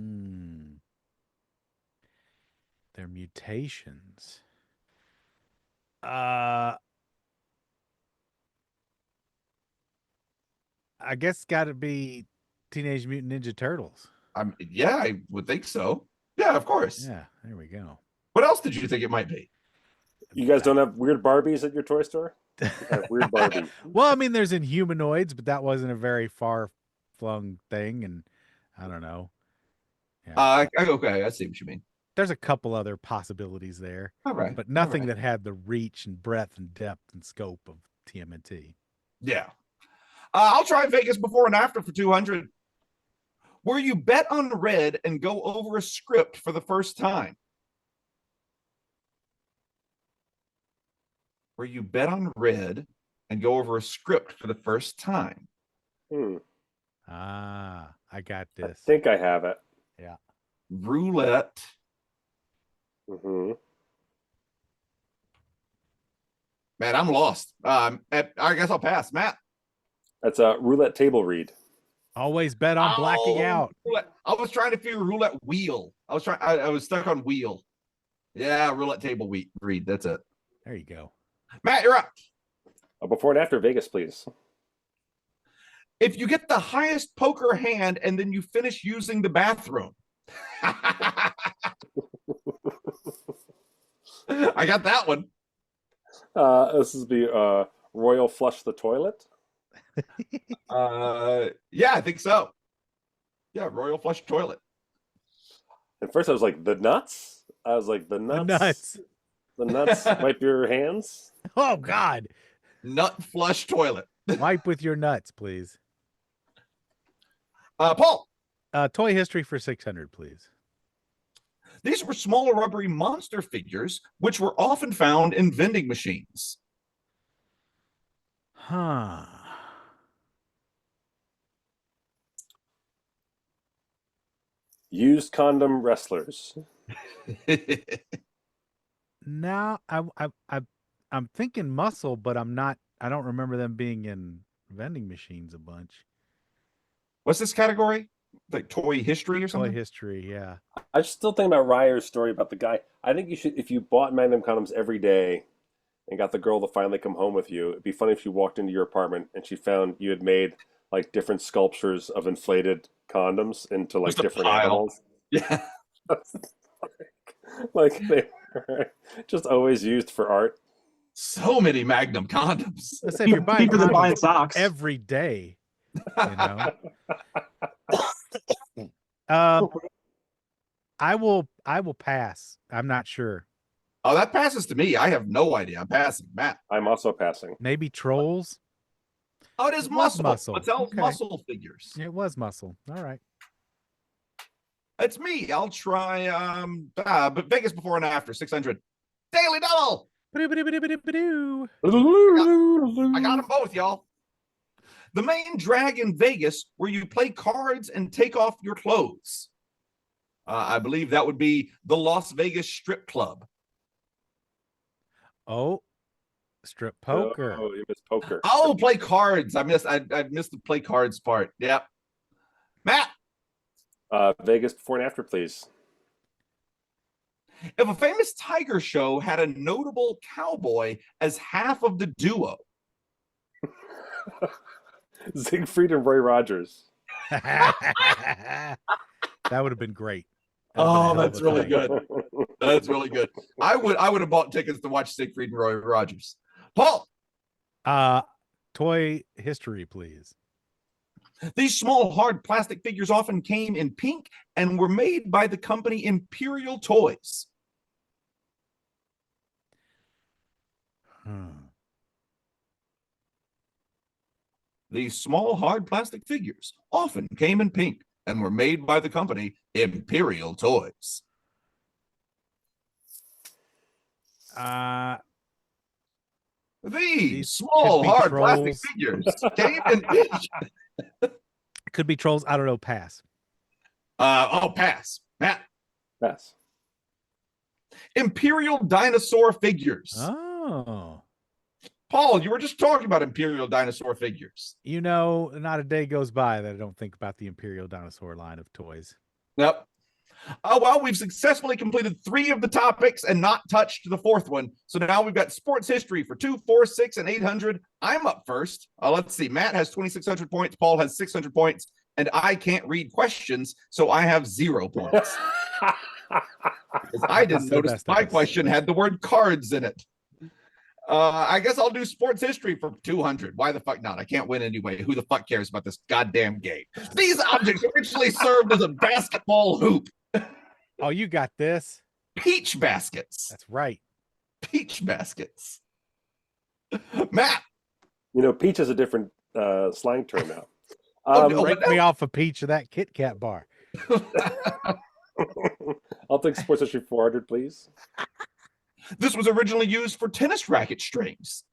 mutations. I guess it's got to be Teenage Mutant Ninja Turtles. Yeah, I would think so. Yeah, of course. Yeah, there we go. What else did you think it might be? You guys don't have weird Barbies at your toy store? You have weird Barbie. Well, I mean, there's Inhumanoids, but that wasn't a very far-flung thing, and I don't know. Yeah. Okay, I see what you mean. There's a couple other possibilities there. All right. But nothing that had the reach and breadth and depth and scope of TMNT. Yeah. I'll try Vegas before and after for 200. Where you bet on red and go over a script for the first time. Where you bet on red and go over a script for the first time. I got this. I think I have it. Yeah. Roulette. Mm-hmm. Man, I'm lost. I guess I'll pass. Matt. That's a roulette table read. Always bet on blacking out. Roulette. I was trying to figure roulette wheel. I was stuck on wheel. Yeah, roulette table read. That's it. There you go. Matt, you're up. Before and after Vegas, please. If you get the highest poker hand and then you finish using the bathroom. I got that one. This is the Royal Flush the Toilet. Yeah, I think so. Yeah, Royal Flush Toilet. At first, I was like, the nuts? I was like, the nuts? The nuts wipe your hands? Oh, God. Nut flush toilet. Wipe with your nuts, please. Paul. Toy history for 600, please. These were smaller rubbery monster figures, which were often found in vending machines. Huh. Used condom wrestlers. Now I'm thinking muscle, but I don't remember them being in vending machines a bunch. What's this category? Like toy history or something? Toy history, yeah. I still think about Ryer's story about the guy. I think you should, if you bought Magnum condoms every day and got the girl to finally come home with you, it'd be funny if you walked into your apartment and she found you had made like different sculptures of inflated condoms into like different animals. Yeah. Like they were just always used for art. So many Magnum condoms. Let's say if you're buying People that buying condoms socks. every day, you know. I will pass. I'm not sure. Oh, that passes to me. I have no idea. I'm passing. Matt. I'm also passing. Maybe trolls. Oh, it is It was muscle. muscle. Let's tell Okay. muscle figures. It was muscle. All right. It's me. I'll try but Vegas before and after 600. Daily double. Ba-do-ba-do-ba-do-ba-do. I got them both, y'all. The main drag in Vegas where you play cards and take off your clothes. I believe that would be the Las Vegas Strip Club. Oh, strip poker. Oh, you missed poker. Oh, play cards. I missed the play cards part. Yep. Matt. Vegas before and after, please. If a famous tiger show had a notable cowboy as half of the duo. Siegfried and Roy Rogers. That would have been great. Oh, that's really good. That's really good. I would have bought tickets to watch Siegfried and Roy Rogers. Paul. toy history, please. These small, hard plastic figures often came in pink and were made by the company Imperial Toys. These small, hard plastic figures often came in pink and were made by the company Imperial Toys. These small, hard plastic figures came in pink. Could be trolls. I don't know. Pass. Pass. Matt. Pass. Imperial dinosaur figures. Oh. Paul, you were just talking about Imperial dinosaur figures. You know, not a day goes by that I don't think about the Imperial dinosaur line of toys. Yep. Oh, well, we've successfully completed 3 of the topics and not touched the 4th one. So now we've got sports history for 2, 4, 6, and 800. I'm up first. Let's see. Matt has 2,600 points. Paul has 600 points. And I can't read questions, so I have 0 points. Because I didn't notice my question had the word cards in it. I guess I'll do sports history for 200. Why the fuck not? I can't win anyway. Who the fuck cares about this goddamn game? These objects originally served as a basketball hoop. Oh, you got this. Peach baskets. That's right. Peach baskets. Matt. You know, peach is a different slang term now. Break me off a peach of that Kit Kat bar. I'll take sports history 400, please. This was originally used for tennis racket strings.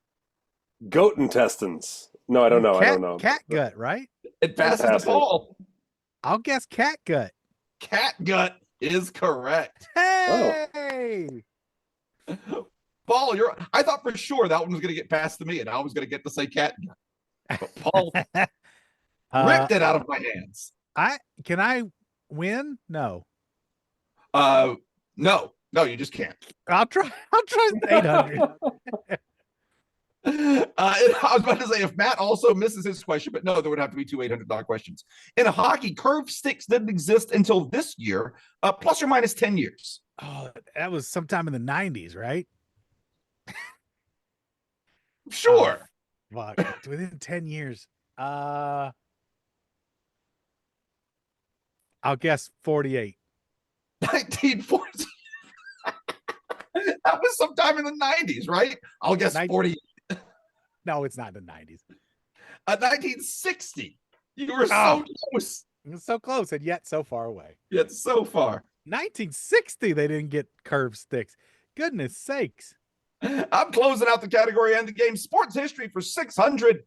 Goat intestines. No, I don't know. I don't know. Cat gut, right? It passes to Paul. I'll guess cat gut. Cat gut is correct. Hey! Oh. Paul, I thought for sure that one was going to get passed to me, and I was going to get to say cat gut. But Paul ripped it out of my hands. Can I win? No. No, you just can't. I'll try 800. I was about to say, if Matt also misses his question, but no, there would have to be 2 $800 questions. In hockey, curved sticks didn't exist until this year, plus or minus 10 years. Oh, that was sometime in the 90s, right? Sure. Oh, fuck. Within 10 years. I'll guess 48. 1940. That was sometime in the 90s, right? I'll guess 40. No, it's not in the 90s. 1960. You were so close. So close and yet so far away. Yet so far. 1960, they didn't get curved sticks. Goodness sakes. I'm closing out the category and the game. Sports history for 600.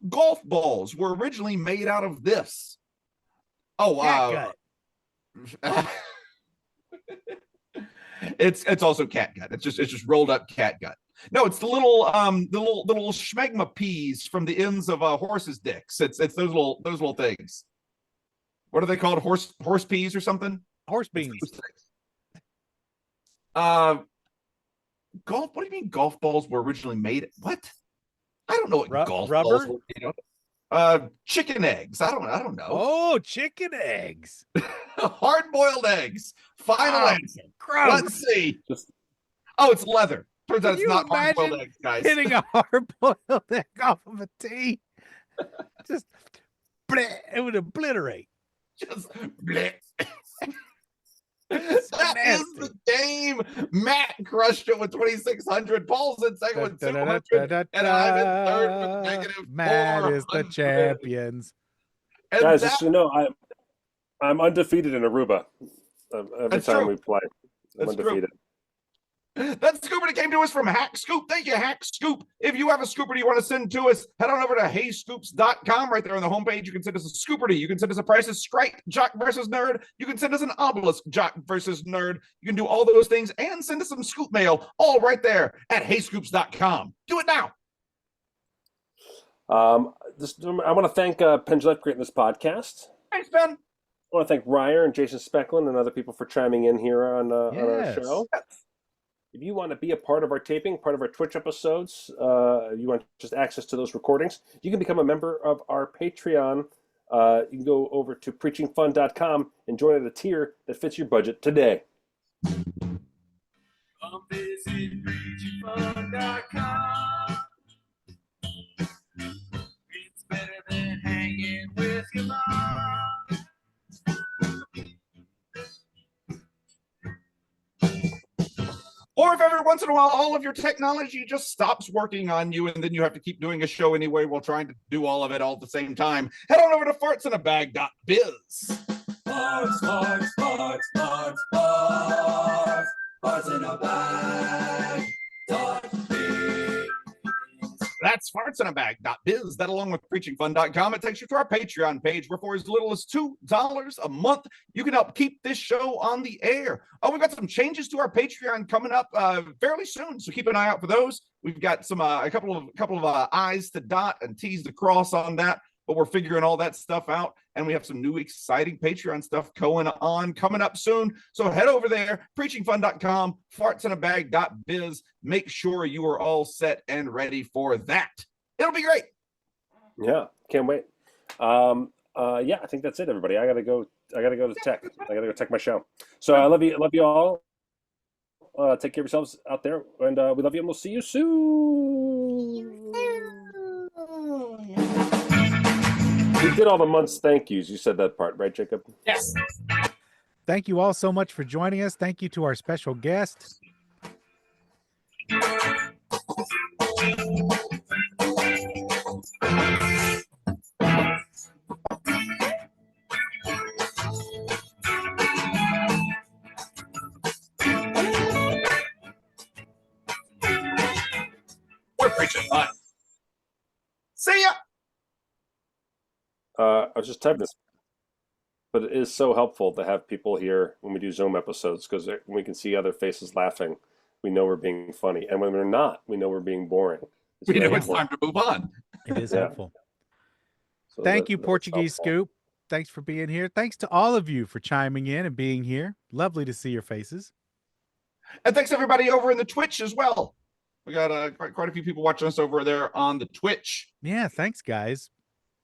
Golf balls were originally made out of this. Oh, It's also cat gut. It's just rolled up cat gut. No, it's the little schmegma peas from the ends of horses' dicks. It's those little things. What are they called? Horse peas or something? Horse beans. Golf. What do you mean golf balls were originally made? What? I don't know what golf balls were. You know? Chicken eggs. I don't know. Oh, chicken eggs. Hard-boiled eggs. Final answer. Gross. Let's see. It's leather. Turns out it's not hard-boiled eggs, guys. Hitting a hard-boiled egg off of a tee. Just bleh, it would obliterate. Just bleh. That is the game. Matt crushed it with 2,600. Paul's in second with 200. And I'm in third with negative Matt is the champions. And guys, just so you know, I'm undefeated in Aruba. Every time we play, I'm undefeated. That Scoopardy came to us from Hack Scoop. Thank you, Hack Scoop. If you have a Scoopardy you want to send to us, head on over to heyscoops.com. Right there on the homepage, you can send us a Scoopardy. You can send us a Price is Right Jock versus Nerd. You can send us an Obelisk Jock versus Nerd. You can do all those things and send us some Scoop mail, all right there at heyscoops.com. Do it now. I want to thank Penn for creating this podcast. Thanks, Ben. I want to thank Ryer and Jason Specklin and other people for chiming in here on our show. If you want to be a part of our taping, part of our Twitch episodes, you want just access to those recordings, you can become a member of our Patreon. You can go over to preachingfun.com and join at a tier that fits your budget today. Come visit preachingfun.com. Or if every once in a while all of your technology just stops working on you and then you have to keep doing a show anyway while trying to do all of it all at the same time, head on over to fartsinabag.biz. Farts, farts, farts, farts, farts. Farts in a bag. .biz. That's fartsinabag.biz. That along with preachingfun.com, it takes you to our Patreon page where for as little as $2 a month, you can help keep this show on the air. Oh, we've got some changes to our Patreon coming up fairly soon, so keep an eye out for those. We've got some a couple of I's to dot and T's to cross on that, but we're figuring all that stuff out, and we have some new exciting Patreon stuff coming up soon. So head over there, preachingfun.com, fartsinabag.biz. Make sure you are all set and ready for that. It'll be great. Yeah, can't wait. Yeah, I think that's it, everybody. I gotta go to tech. I gotta go tech my show. So I love you all. Take care of yourselves out there, and we love you, and we'll see you soon. We did all the month's thank yous. You said that part, right, Jacob? Yes. Thank you all so much for joining us. Thank you to our special guest. We're preaching fun. See ya. I was just typing this, but it is so helpful to have people here when we do Zoom episodes, because we can see other faces laughing. We know we're being funny, and when we're not, we know we're being boring. We know it's time to move on. It is helpful. So Thank you, Portuguese Scoop. Thanks for being here. Thanks to all of you for chiming in and being here. Lovely to see your faces. And thanks everybody over in the Twitch as well. We got quite a few people watching us over there on the Twitch. Yeah, thanks, guys.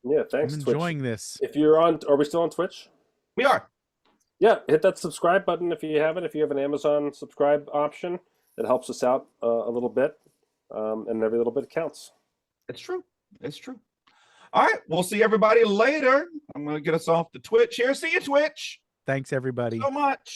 Yeah, thanks. I'm enjoying this. If you're on, are we still on Twitch? We are. Yeah, hit that subscribe button if you haven't. If you have an Amazon subscribe option, it helps us out a little bit, and every little bit counts. It's true. It's true. All right, we'll see everybody later. I'm going to get us off the Twitch here. See you, Twitch. Thanks, everybody. So much.